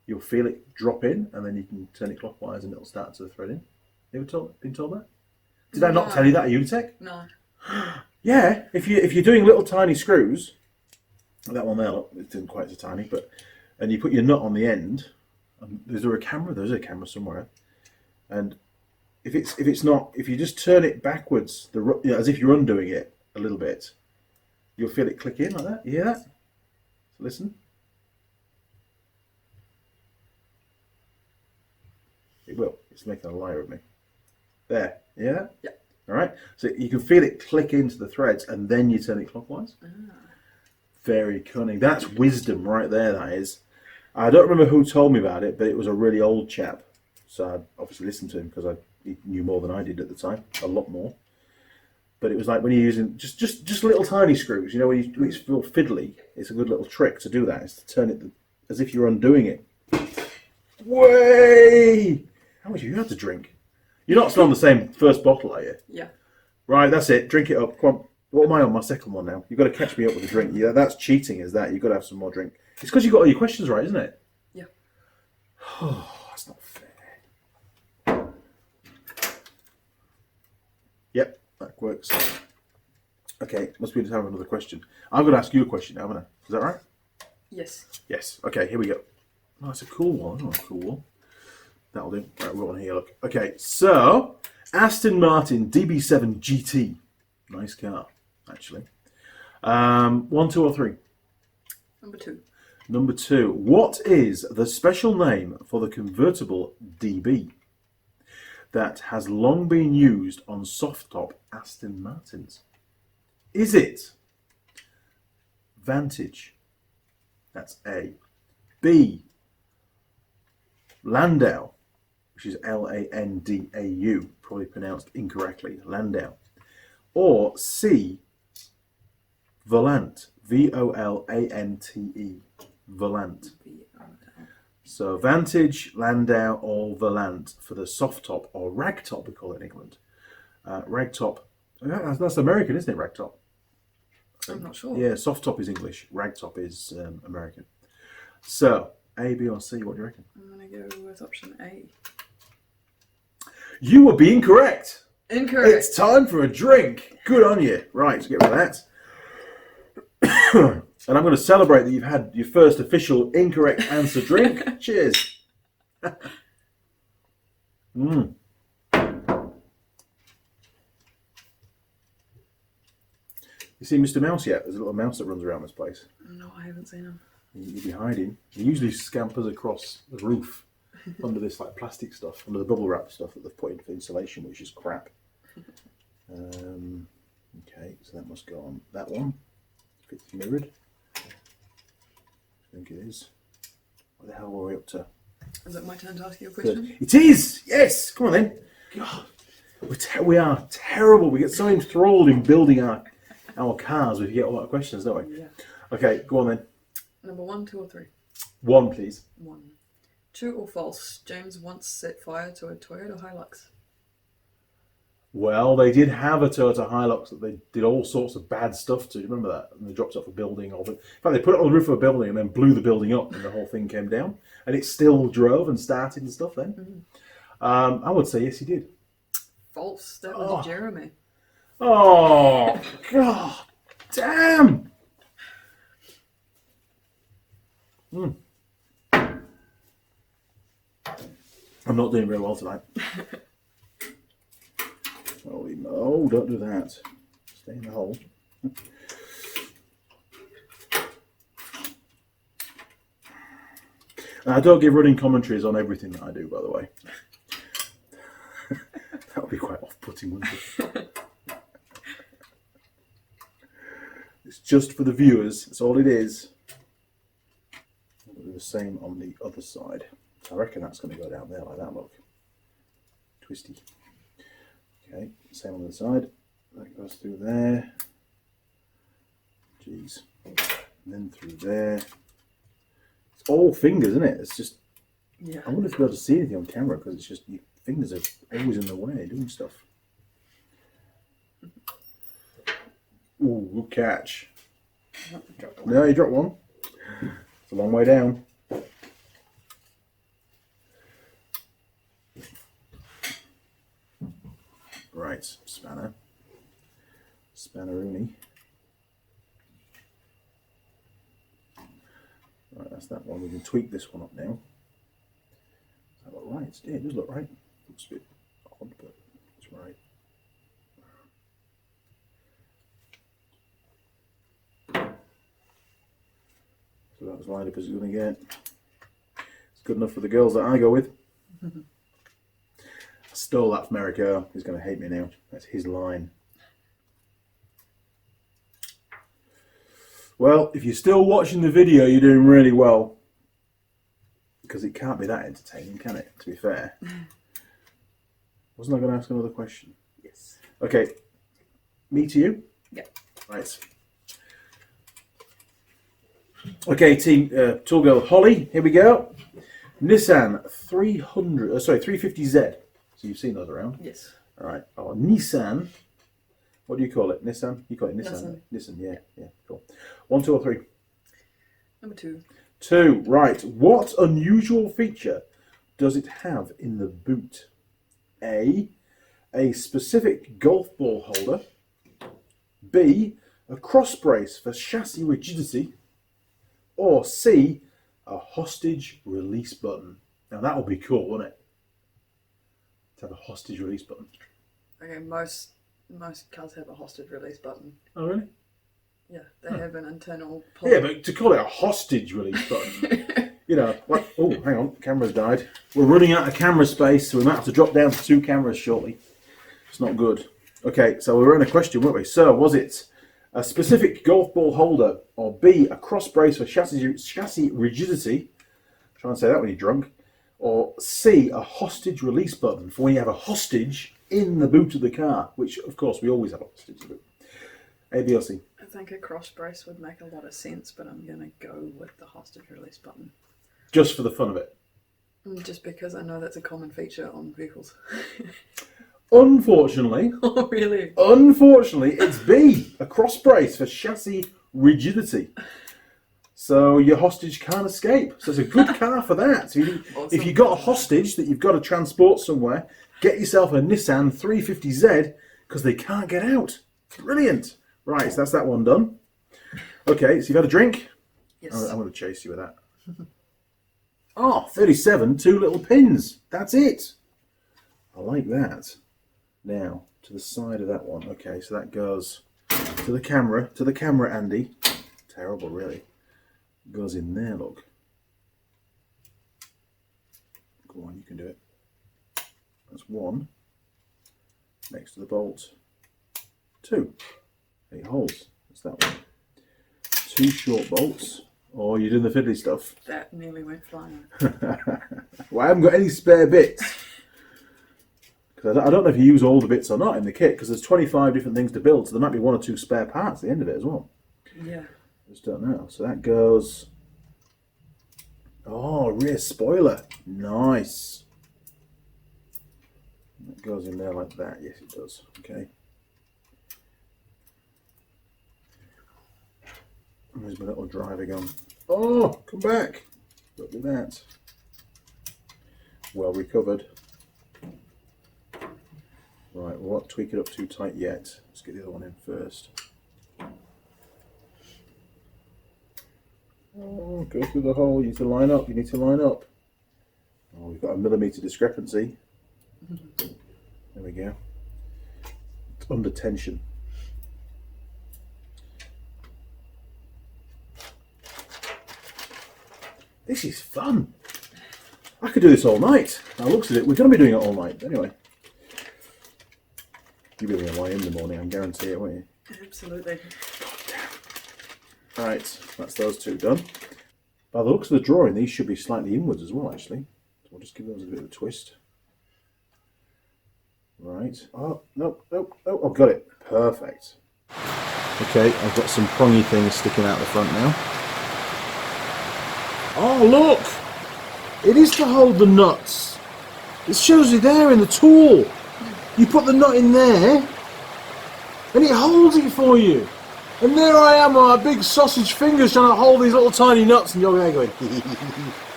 You'll feel it drop in, and then you can turn it clockwise, and it'll start to thread in. You ever been told that? Did I not tell you that at Unitech? No. Yeah, if you're doing little tiny screws, that one there, look, it isn't quite so tiny, but and you put your nut on the end. And is there a camera? There's a camera somewhere, and if you just turn it backwards, as if you're undoing it a little bit, you'll feel it click in like that. You hear that? So listen. It will. It's making a liar of me. There. You hear that? Yeah. All right. So you can feel it click into the threads, and then you turn it clockwise. Very cunning. That's wisdom right there. That is. I don't remember who told me about it, but it was a really old chap. So I obviously listened to him because he knew more than I did at the time, a lot more. But it was like when you're using just little tiny screws, you know, when it's real fiddly, it's a good little trick to do that, is to turn it as if you're undoing it. Way! How much have you had to drink? You're not still on the same first bottle, are you? Yeah. Right, that's it. Drink it up. Come on. What am I on? My second one now. You've got to catch me up with a drink. Yeah, that's cheating, is that? You've got to have some more drink. It's because you got all your questions right, isn't it? Yeah. Oh, that's not fair. Yep, that works. Okay, must be time for another question. I'm going to ask you a question now, haven't I? Is that right? Yes. Yes. Okay, here we go. Oh, it's a cool one. Oh, a cool one. That'll do. Right, we're on here, look. Okay, so Aston Martin DB7 GT. Nice car, actually. 1, 2, or 3? Number 2. Number 2. What is the special name for the convertible DB that has long been used on soft-top Aston Martins? Is it Vantage? That's A. B. Landau, which is Landau, probably pronounced incorrectly, Landau. Or C. Volant, Volante, Volant. So Vantage, Landau, or Volant for the soft top, or ragtop we call it in England. Ragtop, that's American, isn't it, ragtop? I'm not sure. Yeah, soft top is English, ragtop is American. So, A, B, or C, what do you reckon? I'm going to go with option A. You would be incorrect. Incorrect. It's time for a drink. Good on you. Right, get rid of that. And I'm going to celebrate that you've had your first official incorrect answer drink. Cheers. You see Mr. Mouse yet? There's a little mouse that runs around this place. No, I haven't seen him. He'd be hiding. He usually scampers across the roof under this like plastic stuff, under the bubble wrap stuff that they've put in for insulation, which is crap. Okay, so that must go on that one. If it's mirrored. I think it is. What the hell were we up to? Is it my turn to ask you a question? It is! Yes! Come on then. God, we are terrible. We get so enthralled in building our cars, we get a lot of questions, don't we? Yeah. Okay, go on then. Number 1, 2, or 3? 1, please. 1. True or false? James once set fire to a Toyota Hilux. Well, they did have a Toyota Hilux that they did all sorts of bad stuff to. Do you remember that? And they dropped it off a building. In fact, they put it on the roof of a building and then blew the building up, and the whole thing came down. And it still drove and started and stuff then. I would say yes, he did. False. That was Jeremy. Oh, God damn! I'm not doing very well tonight. Holy no, don't do that. Stay in the hole. I don't give running commentaries on everything that I do, by the way. That would be quite off-putting, wouldn't it? It's just for the viewers. That's all it is. We'll do the same on the other side. I reckon that's going to go down there like that, look. Twisty. Okay, same on the side. That goes through there. Jeez. And then through there. It's all fingers, isn't it? It's just, Yeah. I wonder if you'll be able to see anything on camera because it's just, your fingers are always in the way doing stuff. Ooh, good catch. No, you dropped one. It's a long way down. Right, spanner. Spanneroony. Right, that's that one. We can tweak this one up now. Does that look right? Yeah, it does look right. Looks a bit odd, but it's right. So that was lined up as it's going to get. It's good enough for the girls that I go with. I stole that from Meccano. He's going to hate me now. That's his line. Well, if you're still watching the video, you're doing really well. Because it can't be that entertaining, can it? To be fair. Wasn't I going to ask another question? Yes. Okay. Me to you? Yeah. Right. Okay, team Tool Girl Holley, here we go. Nissan 350Z. So you've seen those around? Yes. All right. Oh, Nissan. What do you call it? Nissan? You call it Nissan? Nissan, yeah, cool. 1, 2 or 3? Number 2. 2, right. What unusual feature does it have in the boot? A specific golf ball holder. B, a cross brace for chassis rigidity. Or C, a hostage release button. Now that would be cool, wouldn't it? To have a hostage release button. Okay, most cars have a hostage release button. Oh really? Yeah, they have an internal pull. Yeah, but to call it a hostage release button, you know, like, oh, hang on, camera's died. We're running out of camera space, so we might have to drop down to 2 cameras shortly. It's not good. Okay, so we were in a question, weren't we? So, was it a specific golf ball holder, or B, a cross brace for chassis rigidity? Try and say that when you're drunk. Or C, a hostage release button for when you have a hostage in the boot of the car, which, of course, we always have a hostage in the boot. A, B, or C? I think a cross brace would make a lot of sense, but I'm going to go with the hostage release button. Just for the fun of it? Just because I know that's a common feature on vehicles. Unfortunately, Oh, really? Unfortunately, it's B, a cross brace for chassis rigidity. So your hostage can't escape. So it's a good car for that. So if you've got a hostage that you've got to transport somewhere, get yourself a Nissan 350Z because they can't get out. Brilliant. Right, so that's that one done. Okay, so you've had a drink? Yes. I'm going to chase you with that. Oh, 37, 2 little pins. That's it. I like that. Now, to the side of that one. Okay, so that goes to the camera, Andy. Terrible, really. Goes in there, look. Go on, you can do it. That's 1. Next to the bolt. 2. 8 holes. That's that one. 2 short bolts. Oh, you're doing the fiddly stuff. That nearly went flying. Well, I haven't got any spare bits. Because I don't know if you use all the bits or not in the kit, because there's 25 different things to build, so there might be 1 or 2 spare parts at the end of it as well. Yeah. I just don't know. So that goes... Oh, rear spoiler. Nice. That goes in there like that. Yes, it does. Okay. There's my little driver gun. Oh, come back. Look at that. Well recovered. Right, we'll not tweak it up too tight yet. Let's get the other one in first. Oh, go through the hole. You need to line up. You need to line up. Oh, we've got a millimetre discrepancy. There we go. It's under tension. This is fun. I could do this all night. Now, looks at it, we're going to be doing it all night. Anyway. You'll be able to lie in the morning, I guarantee it, won't you? Absolutely. Right, that's those 2 done. By the looks of the drawing, these should be slightly inwards as well, actually. So we'll just give those a bit of a twist. Right. Oh, nope. Oh, I've got it. Perfect. Okay, I've got some prongy things sticking out the front now. Oh, look! It is to hold the nuts. It shows you there in the tool. You put the nut in there, and it holds it for you. And there I am on my big sausage fingers trying to hold these little tiny nuts, and you're there going.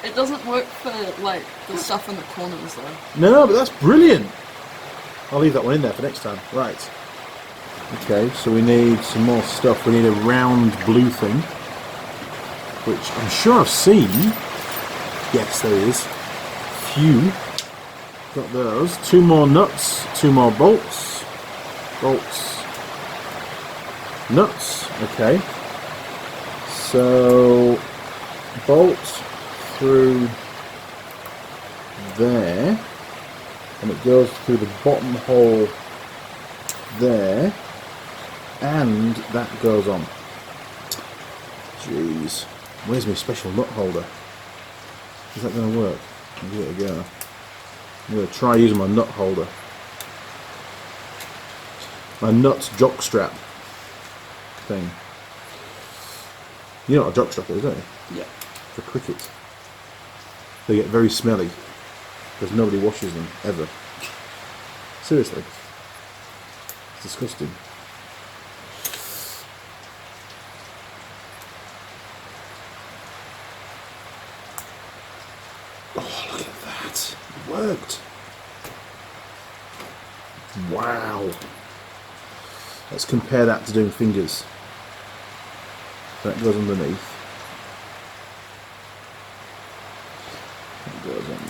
It doesn't work for like the stuff in the corners though. No, but that's brilliant. I'll leave that one in there for next time. Right. Okay, so we need some more stuff. We need a round blue thing, which I'm sure I've seen. Yes, there is. Few. Got those. 2 more nuts. 2 more bolts. Bolts. Nuts. Okay. So bolt through there, and it goes through the bottom hole there, and that goes on. Jeez, where's my special nut holder? Is that going to work? I'll give it a go. I'm going to try using my nut holder. My nuts jockstrap thing. You know what a jockstrap is, don't you? Yeah. For cricket. They get very smelly because nobody washes them ever. Seriously. It's disgusting. Oh, look at that. It worked. Wow. Let's compare that to doing fingers. That goes underneath. That goes on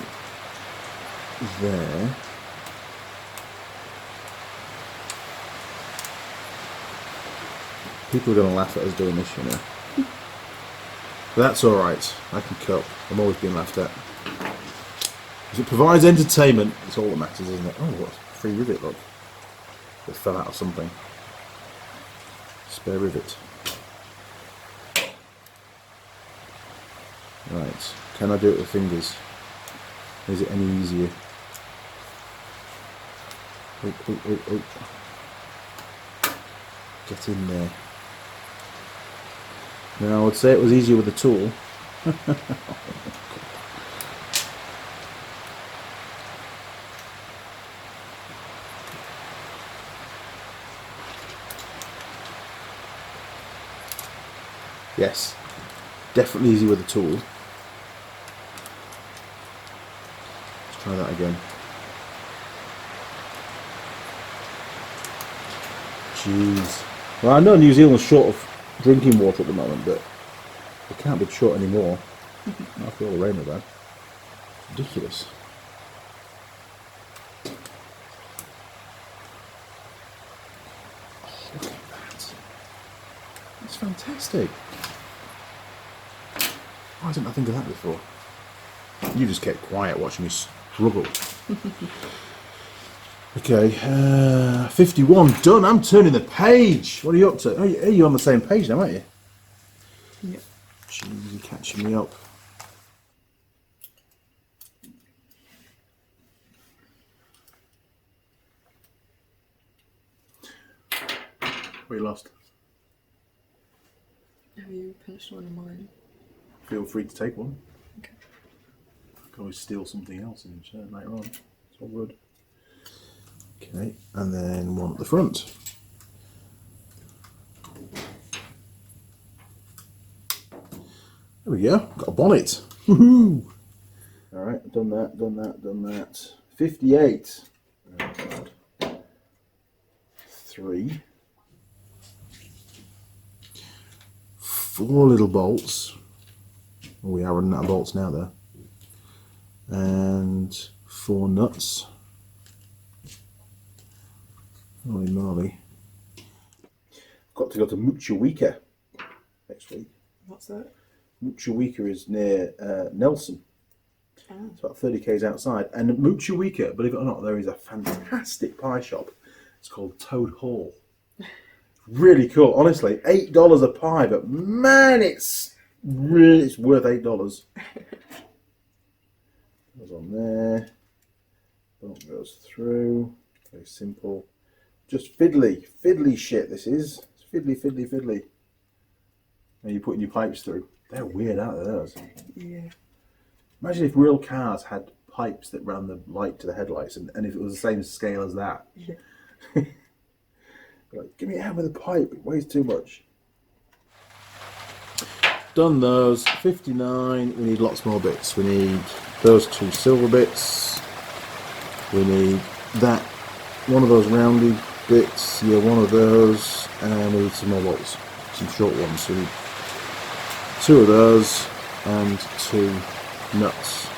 there. People are going to laugh at us doing this, you know. But that's alright. I can cope. I'm always being laughed at. If it provides entertainment, it's all that matters, isn't it? Oh, what a free rivet, look. It fell out of something. Spare rivet. Right, can I do it with fingers? Is it any easier? Oh, oh, oh, oh. Get in there. Now I would say it was easier with the tool. Yes, definitely easy with the tool. Let's try that again. Jeez. Well, I know New Zealand's short of drinking water at the moment, but it can't be short anymore after all the rain we've had. Ridiculous. Oh, look at that. That's fantastic. Why didn't I think of that before? You just kept quiet watching me struggle. Okay, 51 done. I'm turning the page. What are you up to? Oh, you're on the same page now, aren't you? Yeah. Jeez, you're catching me up. We lost. Have you pinched one of mine? Feel free to take one. Okay. I can always steal something else and share it later on. It's all good. Okay, and then one at the front. There we go. Got a bonnet. Woohoo! All right, done that, done that, done that. 58. Oh, God. 3. 4 little bolts. Oh, we are running out of bolts now, though. And 4 nuts. Holy moly. Got to go to Muchawika next week. What's that? Muchawika is near Nelson. Oh. It's about 30 k's outside. And at Muchawika, believe it or not, there is a fantastic pie shop. It's called Toad Hall. Really cool. Honestly, $8 a pie, but man, it's worth $8. Goes on there. Bolt goes through. Very simple. Just fiddly shit. This is. It's fiddly. and you're putting your pipes through. They're weird, aren't they, those? Yeah. Imagine if real cars had pipes that ran the light to the headlights, and if it was the same scale as that. Yeah. Like, give me a hand with a pipe, it weighs too much. Done those. 59. We need lots more bits. We need those 2 silver bits. We need that, one of those roundy bits, yeah, one of those, and we need some more bolts, some short ones. So we need 2 of those and 2 nuts.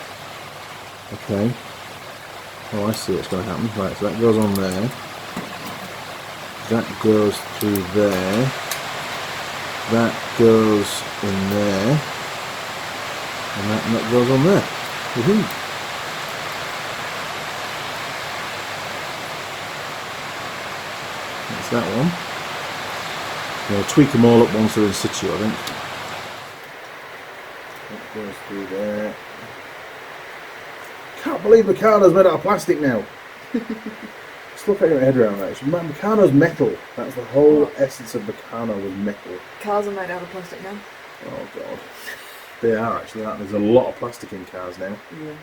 Okay. Oh, I see what's going to happen. Right, so that goes on there. That goes through there. That goes in there. And that nut goes on there. Woohoo! That's that one. We'll tweak them all up once they're in situ, I think. That goes through there. Can't believe Meccano's made out of plastic now. Just look at your head around that. Meccano's metal. That's the whole essence of Meccano, was metal. Cars are made out of plastic now. Oh god. They are actually, aren't they? There's a lot of plastic in cars now. Yeah.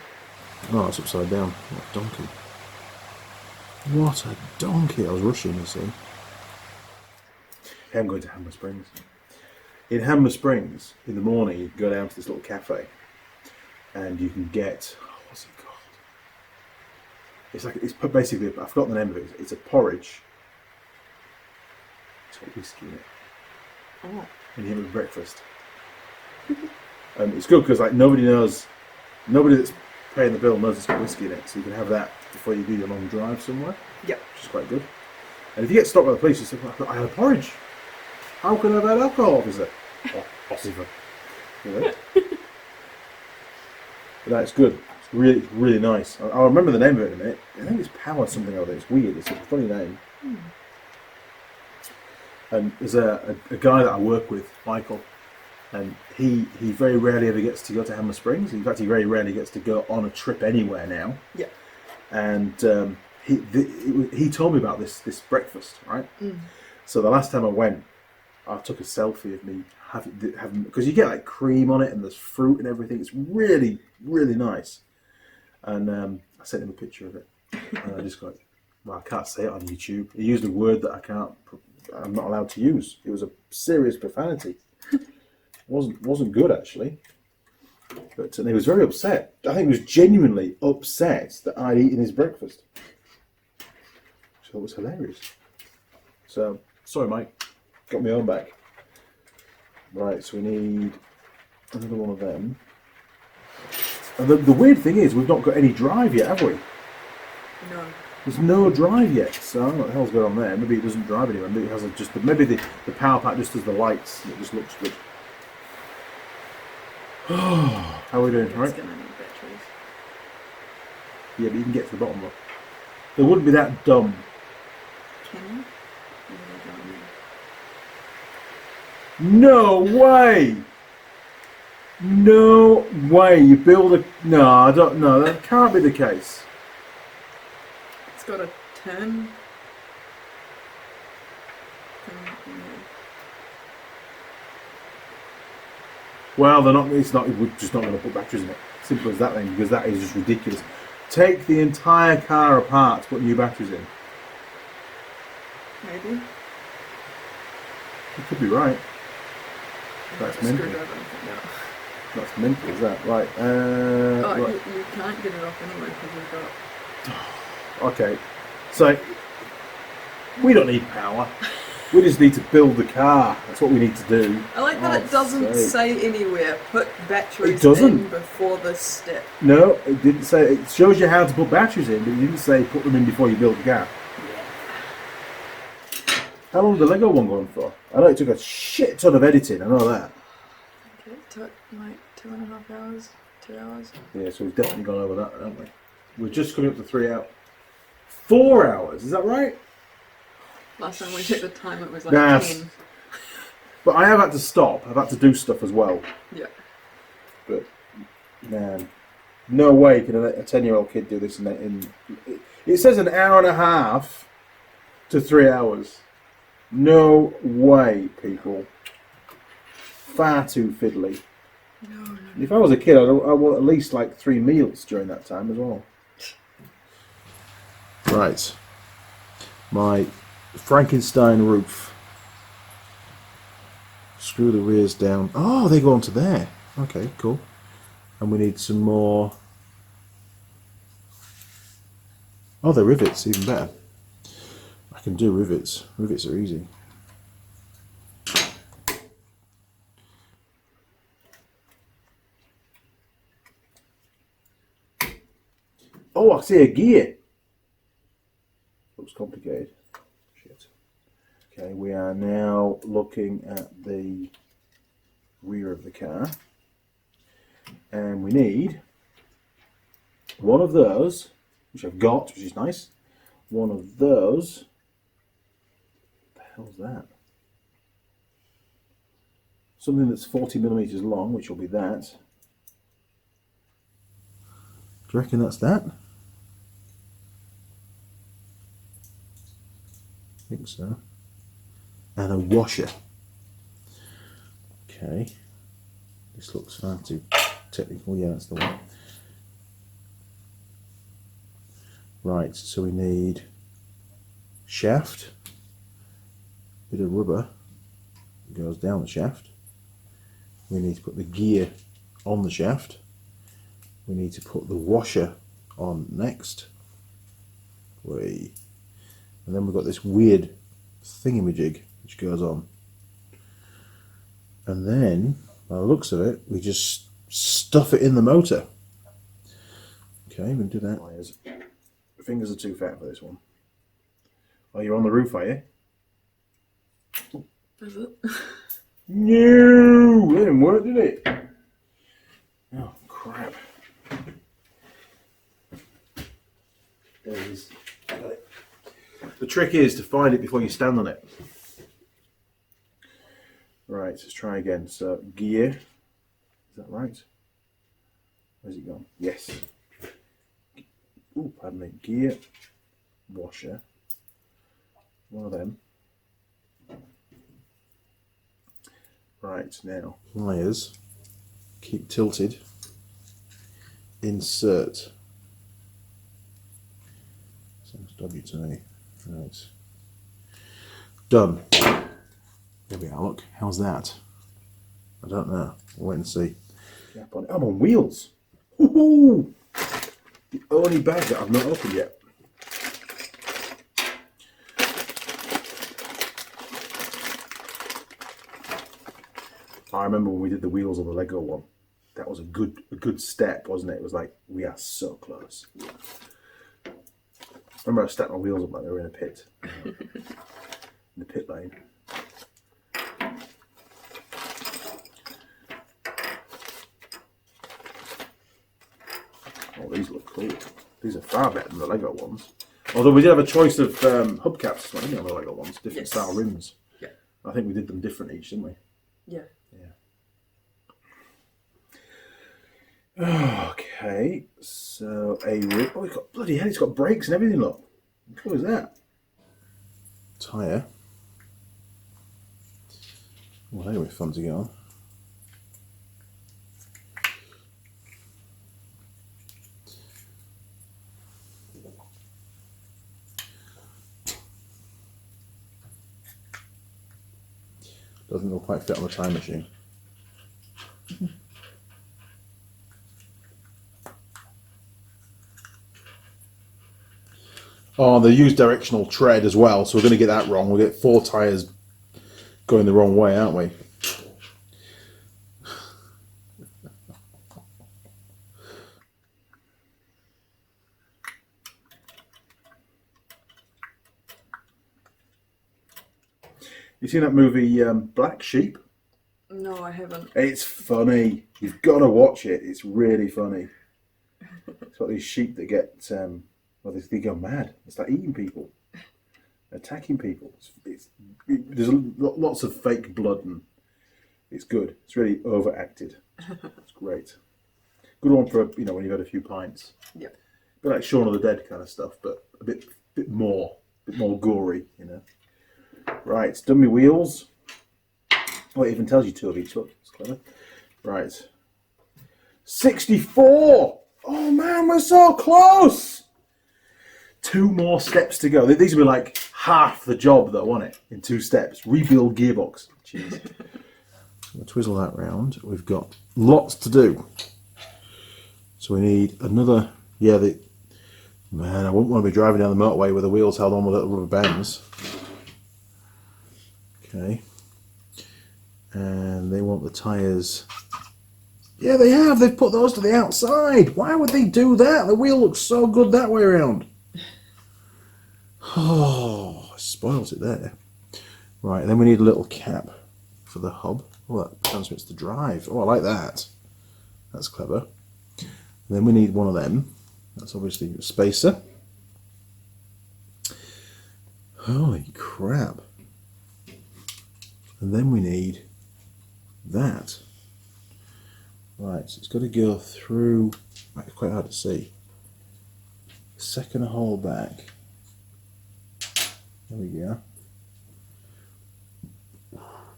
Oh, it's upside down. What a donkey. What a donkey. I was rushing, you see. I'm going to Hammer Springs. In Hammer Springs, in the morning, you can go down to this little cafe and you can get, what's it called? It's like, it's basically, I've forgotten the name of it. It's a porridge. It's got whiskey in it. Oh. And you have it for breakfast. It's good because like nobody that's paying the bill knows it's got whiskey in it, so you can have that before you do your long drive somewhere. Yep. Which is quite good. And if you get stopped by the police, you say, I had a porridge. How can I have had alcohol, officer? Oh, officer. You know? But no, it's good. It's really nice. I'll remember the name of it in a minute. I think it's Power something or other. It's weird. It's a funny name. And there's a guy that I work with, Michael, and he very rarely ever gets to go to Hammer Springs. In fact, he very rarely gets to go on a trip anywhere now. Yeah. And he told me about this breakfast, right? So the last time I went, I took a selfie of me having, because you get like cream on it and there's fruit and everything. It's really, really nice. And I sent him a picture of it. And I just got, well, I can't say it on YouTube. He used a word that I'm not allowed to use. It was a serious profanity. wasn't good actually. But and he was very upset. I think he was genuinely upset that I'd eaten his breakfast. So it was hilarious. So sorry, Mike. Got my own back. Right, so we need another one of them. And the weird thing is, we've not got any drive yet, have we? No. There's no drive yet, so I don't know what the hell's going on there. Maybe it doesn't drive anywhere. Maybe it has maybe the power pack just does the lights. And it just looks good. How are we doing? It's Right? gonna need batteries. Yeah, but you can get to the bottom of it. They wouldn't be that dumb. Can you? No way! No way! You build a... No, I don't know. That can't be the case. It's got a turn. Well, they're not. It's not. We're just not going to put batteries in it. Simple as that, then, because that is just ridiculous. Take the entire car apart to put new batteries in. Maybe. You could be right. That's mental. Screwdriver, I think, no. That's mental, is that right? Oh, Right. you can't get it off anyway because we've got. Okay, so we don't need power. We just need to build the car. That's what we need to do. I like that it doesn't say anywhere put batteries in before this step. No, it didn't say. It shows you how to put batteries in, but it didn't say put them in before you build the car. Yeah. How long did the Lego one go on for? I know it took a shit ton of editing. I know that. Okay, it took like 2.5 hours, 2 hours. Yeah, so we've definitely gone over that, haven't we? We're just coming up to 3 hours. 4 hours, is that right? Last time we checked the time, it was like 10. But I have had to stop. I've had to do stuff as well. Yeah. But man, no way can a 10-year-old kid do this in. It says an hour and a half to 3 hours. No way, people. far too fiddly. No. If I was a kid, I want at least like 3 meals during that time as well. Right. My Frankenstein roof. Screw the rears down. Oh, they go onto there. Okay, cool. And we need some more. Oh, they're rivets, even better. I can do rivets. Rivets are easy. Oh, I see a gear. Looks complicated. Shit. Okay, we are now looking at the rear of the car. And we need one of those, which I've got, which is nice. One of those. What the hell's that? Something that's 40mm long, which will be that. Do you reckon that's that? I think so. And a washer. Okay. This looks far too technical. Yeah, that's the one. Right, so we need shaft, bit of rubber goes down the shaft. We need to put the gear on the shaft. We need to put the washer on next. And then we've got this weird thingamajig which goes on. And then, by the looks of it, we just stuff it in the motor. Okay, we'll do that. Fingers are too fat for this one. Oh, you're on the roof, are you? Is it? No! It didn't work, did it? Oh, crap. There it is. Got it. The trick is to find it before you stand on it. Right, let's try again. So, gear. Is that right? Where's it gone? Yes. Ooh, pardon me. Gear, washer. One of them. Right, now. Pliers. Keep tilted. Insert. Sounds W to me. Right. Done. There we are, look. How's that? I don't know. We'll wait and see. I'm on wheels. Woohoo! The only bag that I've not opened yet. I remember when we did the wheels on the Lego one. That was a good step, wasn't it? It was like, we are so close. I remember I stacked my wheels up like they were in a pit. In the pit lane. Oh, these look cool. These are far better than the Lego ones. Although we did have a choice of hubcaps on the Lego ones, different style rims. Yeah. I think we did them different each, didn't we? Yeah. Yeah. Okay, so a rim. Oh, it's got bloody hell! It's got brakes and everything. Look, how cool is that? Tyre. Well, anyway, fun to get on. Doesn't all quite fit on the time machine. Oh, they use directional tread as well, so we're going to get that wrong. We'll get 4 tyres going the wrong way, aren't we? You seen that movie Black Sheep? No, I haven't. It's funny. You've got to watch it. It's really funny. It's got these sheep that get, well, they go mad. They start eating people, attacking people. There's lots of fake blood, and it's good. It's really overacted. It's great. Good one for when you've had a few pints. Yeah. A bit like Shaun of the Dead kind of stuff, but a bit more gory. Right, done my wheels. Oh, it even tells you 2 of each. Look, it's clever. Right. 64! Oh man, we're so close! 2 more steps to go. These will be like half the job though, won't it? In 2 steps. Rebuild gearbox. Jeez. We'll twizzle that round. We've got lots to do. So we need another... Yeah, man, I wouldn't want to be driving down the motorway with the wheels held on with little rubber bands. Okay. And they want the tyres... Yeah, they have. They've put those to the outside. Why would they do that? The wheel looks so good that way around. Oh, spoils it there. Right, and then we need a little cap for the hub. Oh, that transmits the drive. Oh, I like that. That's clever. And then we need one of them. That's obviously a spacer. Holy crap. And then we need that. Right, so it's got to go through, it's quite hard to see. Second hole back. There we go.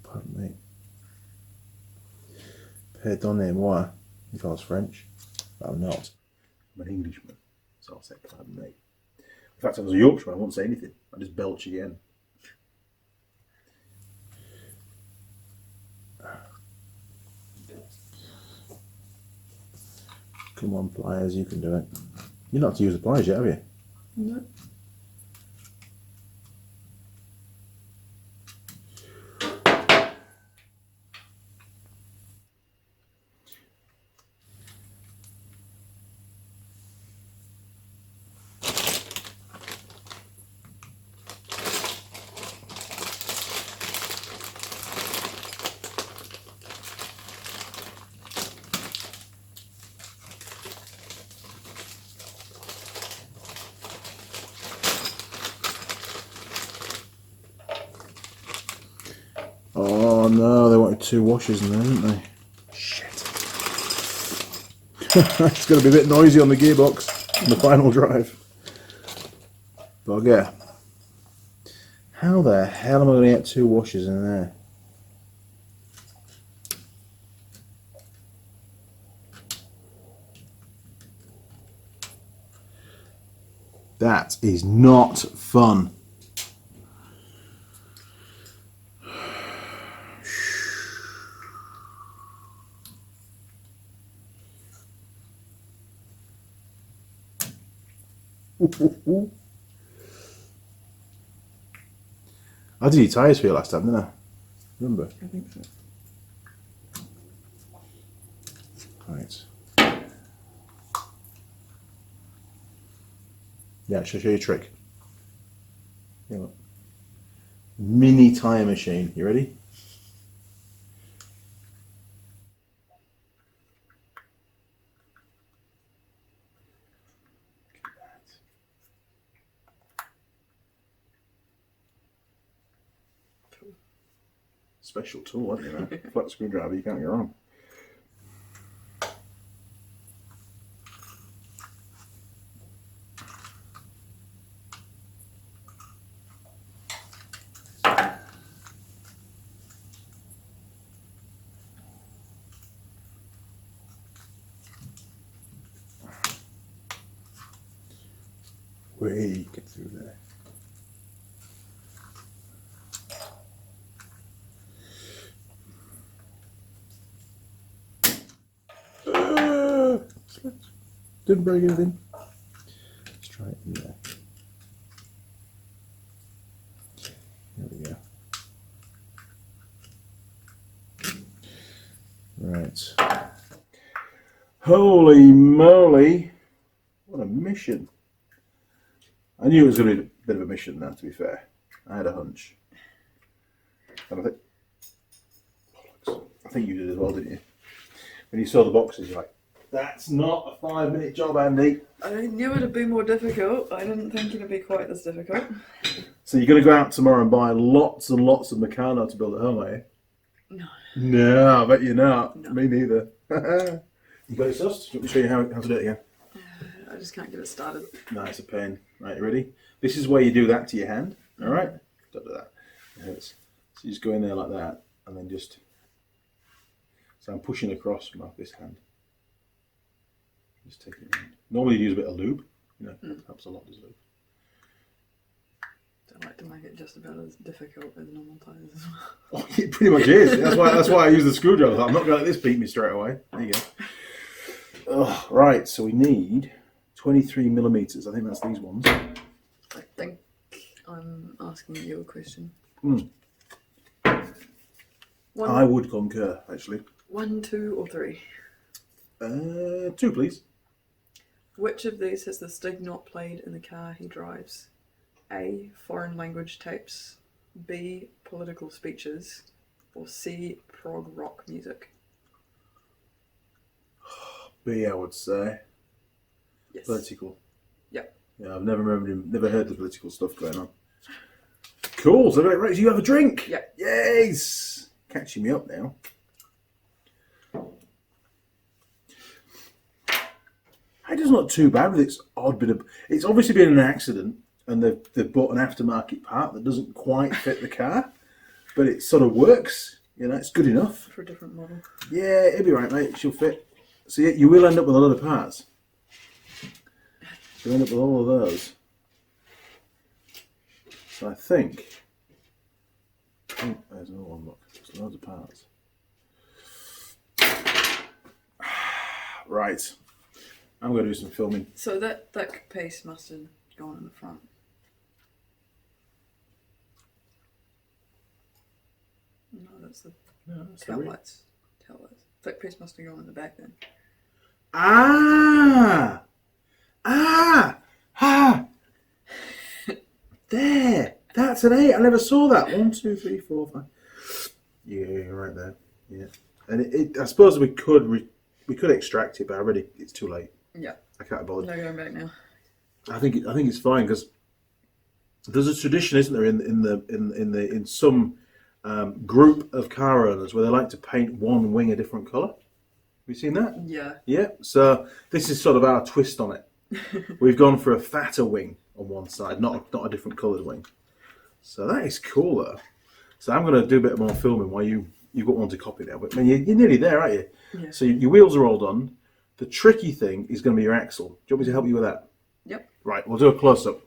Pardon me. Pardonnez-moi, if I was French. But I'm not. I'm an Englishman, so I'll say pardon me. In fact, if I was a Yorkshireman, I wouldn't say anything. I'd just belch again. Come on, pliers, you can do it. You're not to use the pliers yet, have you? No. Oh no, they wanted 2 washers in there, didn't they? Shit. It's going to be a bit noisy on the gearbox on the final drive. Bugger. How the hell am I going to get 2 washers in there? That is not fun. I did your tyres for you last time, didn't I? Remember? I think so. Right. Yeah, shall I show you a trick? Here, look. Mini tyre machine. You ready? Special tool, isn't it? Man? Flat screwdriver, you can't go wrong. Way get through there. Didn't break anything. Let's try it in there. There we go. Right. Holy moly. What a mission. I knew it was going to be a bit of a mission now, to be fair. I had a hunch. And I think you did as well, didn't you? When you saw the boxes, you're like, that's not a 5-minute job, Andy. I knew it'd be more difficult. I didn't think it'd be quite as difficult. So you're going to go out tomorrow and buy lots and lots of Meccano to build at home, are you? No. No, I bet you're not. No. Me neither. You got it sussed? Let me show you how to do it again. I just can't get it started. No, it's a pain. Right, you ready? This is where you do that to your hand. All right? Don't do that. It hurts. So you just go in there like that and then just So I'm pushing across from this hand. Just take it around. Normally you use a bit of lube. You know, that helps a lot, does lube. I like to make it just about as difficult as normal tyres as well. Oh, it pretty much is. That's why I use the screwdriver. I'm not going to let this beat me straight away. There you go. Oh, right, so we need 23 millimeters. I think that's these ones. I think I'm asking you a question. I would concur, actually. 1, 2, or 3? 2, please. Which of these has the stig not played in the car he drives? A. Foreign language tapes. B. Political speeches. Or C. Prog rock music. B, I would say. Yes. Political. Yep. Yeah, I've never heard the political stuff going on. Cool. So right, you have a drink. Yeah. Yes. Catching me up now. It does not too bad with its odd bit of. It's obviously been an accident, and they've bought an aftermarket part that doesn't quite fit the car, but it sort of works. You know, it's good enough for a different model. Yeah, it'll be right, mate. She'll fit. So you will end up with a lot of parts. You'll end up with all of those. So I think there's another one. Look, there's loads of parts. Right. I'm going to do some filming. So that piece must have gone in the front. No, that's the tail lights. Tail lights. That piece must have gone in the back then. There. That's an 8. I never saw that. 1, 2, 3, 4, 5. Yeah, right there. Yeah. And I suppose we could extract it, but it's too late. Yeah. I can't bother. No going back now. I think it's fine because there's a tradition, isn't there, in some group of car owners where they like to paint one wing a different colour. Have you seen that? Yeah. Yeah. So this is sort of our twist on it. We've gone for a fatter wing on one side, not a different coloured wing. So that is cool, though. So I'm going to do a bit more filming while you've got one to copy now. But I mean, you're nearly there, aren't you? Yeah. So your wheels are all done. The tricky thing is going to be your axle. Do you want me to help you with that? Yep. Right, we'll do a close-up.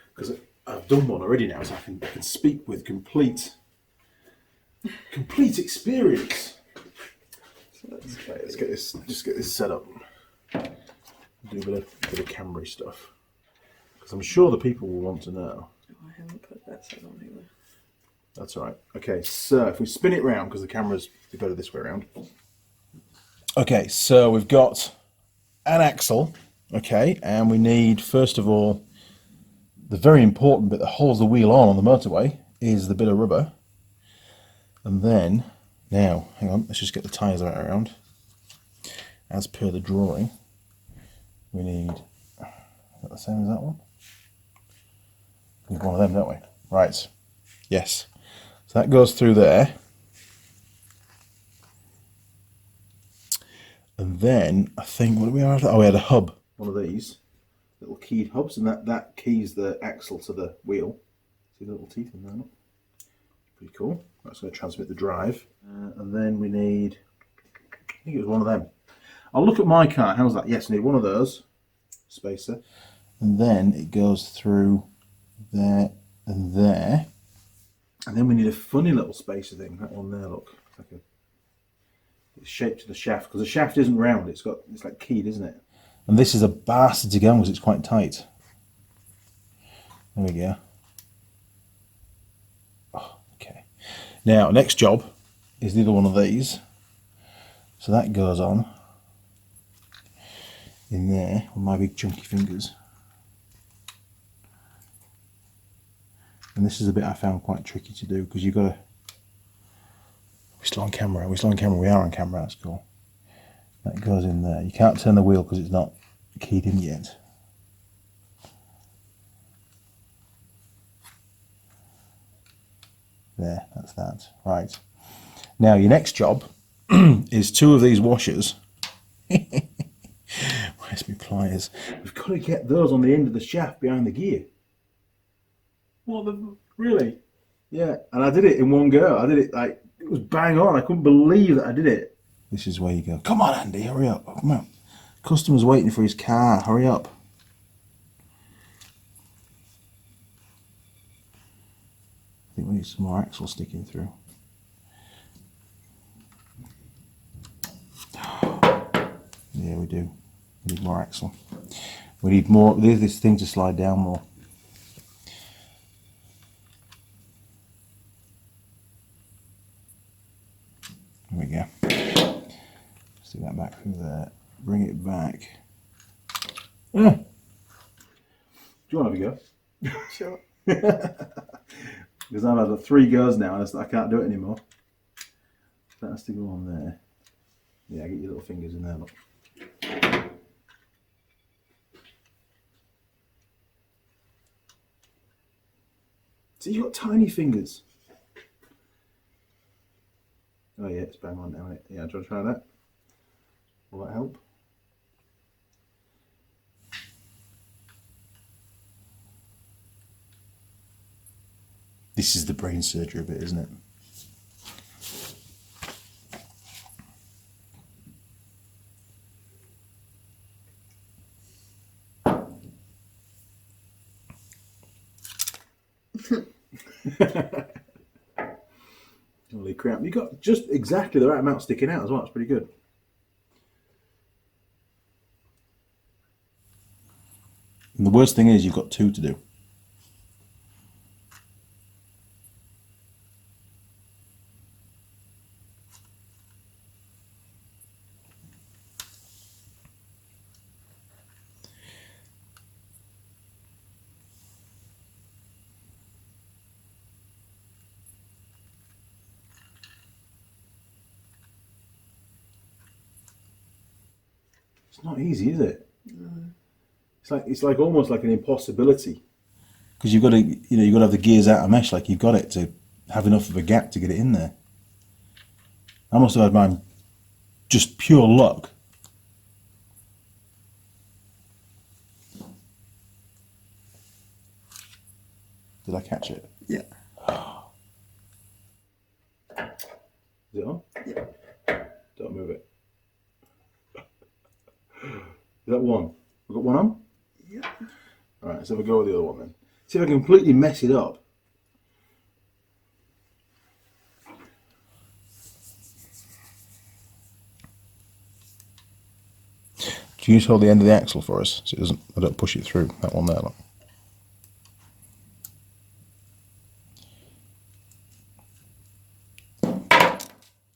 Because I've done one already now, so I can speak with complete experience. So let's get this set up. Do a bit of Camry stuff. Because I'm sure the people will want to know. Oh, I haven't put that set on either. That's all right. Okay, so if we spin it round, because the camera's better this way around. Okay, so we've got an axle, okay, and we need, first of all, the very important bit that holds the wheel on the motorway is the bit of rubber. And then, now, hang on, let's just get the tyres right around. As per the drawing, we need, is that the same as that one? We need one of them, don't we? Right, yes. So that goes through there. And then I think, what do we have? Oh, we had a hub, one of these little keyed hubs, and that keys the axle to the wheel. See the little teeth in there? Look. Pretty cool. That's going to transmit the drive. And then we need, I think it was one of them. I'll look at my car. How's that? Yes, I need one of those. Spacer. And then it goes through there and there. And then we need a funny little spacer thing. That one there, look. It's like it's shaped to the shaft, because the shaft isn't round. It's like keyed, isn't it? And this is a bastard to go because it's quite tight. There we go. Oh, okay. Now, next job is the other one of these. So that goes on in there with my big chunky fingers. And this is a bit I found quite tricky to do, because you've got to... We're still on camera. We are on camera. That's cool. That goes in there. You can't turn the wheel because it's not keyed in yet. There, that's that. Right. Now your next job is 2 of these washers. Where's my pliers? We've got to get those on the end of the shaft behind the gear. What the... Really? Yeah. And I did it in one go. I did it like... It was bang on. I couldn't believe that I did it. This is where you go. Come on, Andy, hurry up. Come on. Customer's waiting for his car. Hurry up. I think we need some more axle sticking through. Yeah, we do. We need more axle. We need more. There's this thing to slide down more. There we go. Stick that back through there. Bring it back. Yeah. Do you want to have a go? Sure. Because I've had like 3 goes now and I can't do it anymore. That has to go on there. Yeah, get your little fingers in there, look. So you've got tiny fingers. Oh yeah, it's bang on now, isn't it? Yeah, do you want to try that? Will that help? This is the brain surgery bit, isn't it? Holy crap. You got just exactly the right amount sticking out as well. It's pretty good. And the worst thing is you've got 2 to do. It's not easy, is it? No. It's like almost like an impossibility. Because you've got to, you've got to have the gears out of mesh, like you've got it to have enough of a gap to get it in there. I must have had mine just pure luck. Did I catch it? Yeah. Is it on? Yeah. Don't move it. Is that one? We've got one on? Yeah. Alright, so we'll go with the other one then. See if I can completely mess it up. Do you just hold the end of the axle for us so it doesn't, I don't push it through, that one there, look.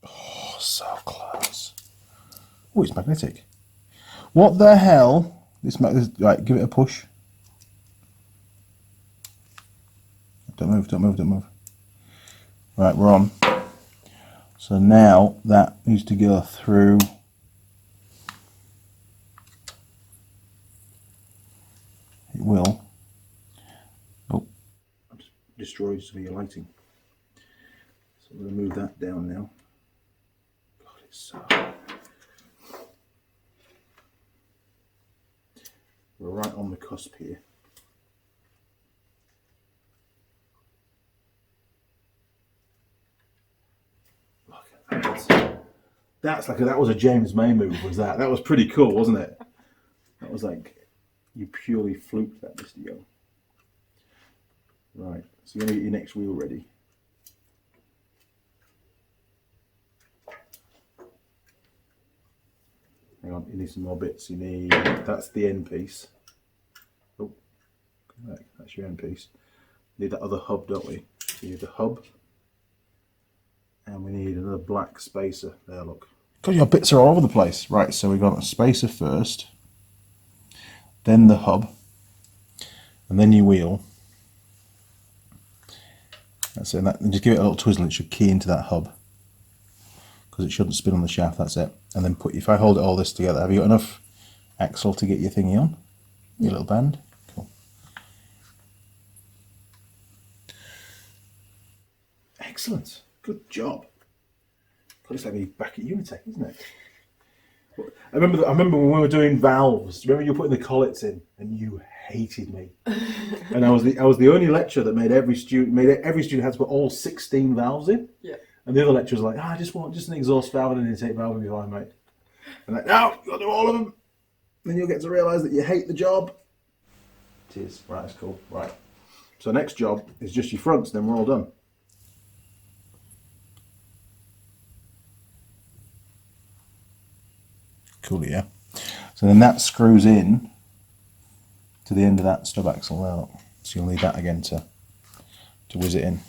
Oh, so close. Oh, it's magnetic. What the hell? Right, give it a push. Don't move, don't move, don't move. Right, we're on. So now that needs to go through. It will. Oh, I've just destroyed some of your lighting. So I'm going to move that down now. God, it's so. We're right on the cusp here. Look at that. That was a James May move, was that? That was pretty cool, wasn't it? That was like, you purely fluked that, Mr. Young. Right, so you're going to get your next wheel ready. Hang on, you need some more bits. You need, that's the end piece. Oh, that's your end piece. We need that other hub, don't we? We need the hub. And we need another black spacer. There, look. God, your bits are all over the place. Right, so we've got a spacer first. Then the hub. And then your wheel. That's it. And just give it a little twizzle. It should key into that hub. Because it shouldn't spin on the shaft, that's it. And then if I hold it all this together, have you got enough axle to get your thingy on? Your little band? Cool. Excellent. Good job. Looks like me back at Unitech, isn't it? I remember when we were doing valves. Remember you were putting the collets in, and you hated me. And I was the only lecturer that made every student had to put all 16 valves in. Yeah. And the other lecturer's like, I just want just an exhaust valve and an intake valve will be fine, mate. And like, no, you've got to do all of them. Then you'll get to realise that you hate the job. It is. Right, that's cool. Right. So next job is just your fronts, then we're all done. Cool, yeah. So then that screws in to the end of that stub axle there. So you'll need that again to whiz it in.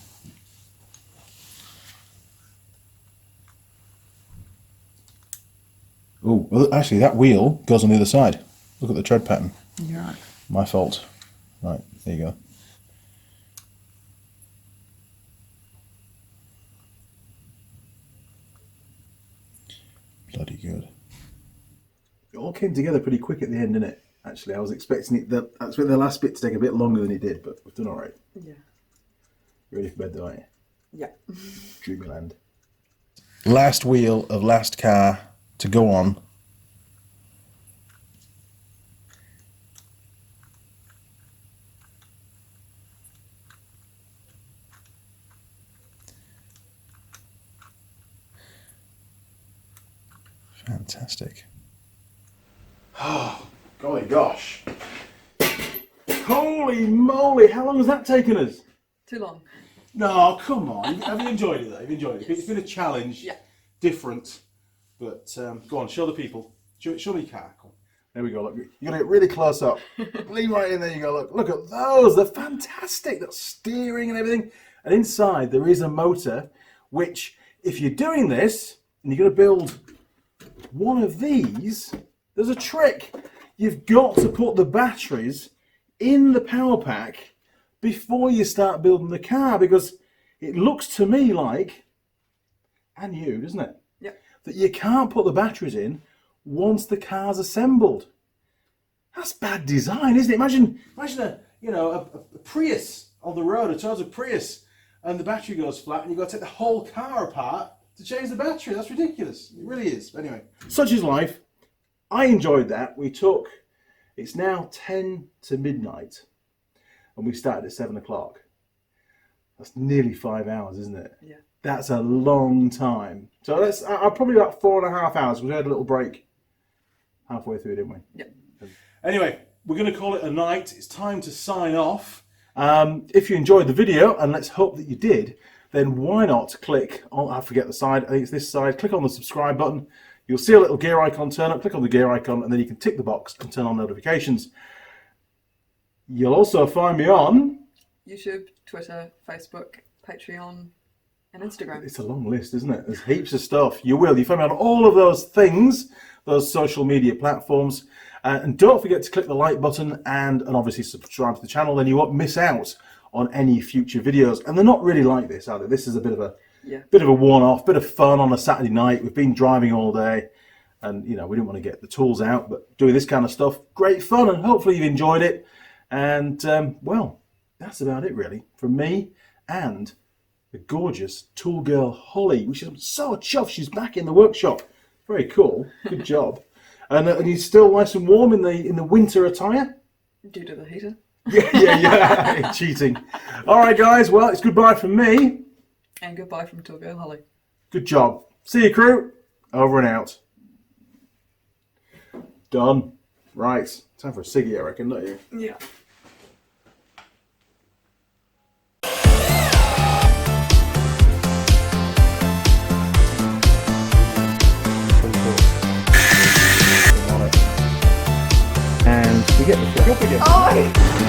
Oh, well, actually that wheel goes on the other side. Look at the tread pattern. You're right. My fault. Right, there you go. Bloody good. It all came together pretty quick at the end, didn't it? Actually, I was expecting it. That's the last bit to take a bit longer than it did, but we've done all right. Yeah. You ready for bed, though, aren't you? Yeah. Dreamyland. Last wheel of last car to go on. Fantastic. Oh, golly gosh. Holy moly, how long has that taken us? Too long. No, come on. Have you enjoyed it though? Have you enjoyed it? Yes. It's been a challenge. Yeah. Different. But go on, show the people. Show me your car. Come on. There we go. Look, you got to get really close up. Lean right in there. You go. Look at those. They're fantastic. That steering and everything. And inside there is a motor, which if you're doing this and you're going to build one of these, there's a trick. You've got to put the batteries in the power pack before you start building the car, because it looks to me like, and you, doesn't it? Yeah. That you can't put the batteries in once the car's assembled. That's bad design, isn't it? Imagine a Prius on the road, a Toyota Prius, and the battery goes flat, and you've got to take the whole car apart to change the battery. That's ridiculous. It really is. But anyway, such is life. I enjoyed that. It's now 10 to midnight, and we started at 7 o'clock. That's nearly 5 hours, isn't it? Yeah. That's a long time. So that's probably about 4.5 hours. We had a little break halfway through, didn't we? Yeah. Anyway, we're going to call it a night. It's time to sign off. If you enjoyed the video, and let's hope that you did, then why not click on, I forget the side, I think it's this side, click on the subscribe button. You'll see a little gear icon turn up, click on the gear icon, and then you can tick the box and turn on notifications. You'll also find me on YouTube, Twitter, Facebook, Patreon, and Instagram. It's a long list, isn't it? There's heaps of stuff. You find me on all of those things, those social media platforms. And don't forget to click the like button and obviously subscribe to the channel, then you won't miss out on any future videos. And they're not really like this, are they? This is a bit of a one-off, bit of fun on a Saturday night. We've been driving all day, and we didn't want to get the tools out, but doing this kind of stuff, great fun, and hopefully you've enjoyed it. And well, that's about it really from me and the gorgeous Tool Girl Holley, which I'm so chuffed she's back in the workshop. Very cool. Good job. And you're still nice and warm in the winter attire? Due to the heater. Yeah. Cheating. All right, guys. Well, it's goodbye from me. And goodbye from Tool Girl Holley. Good job. See you, crew. Over and out. Done. Right. Time for a ciggy, I reckon, don't you? Yeah. And we get the flick up again. Oh!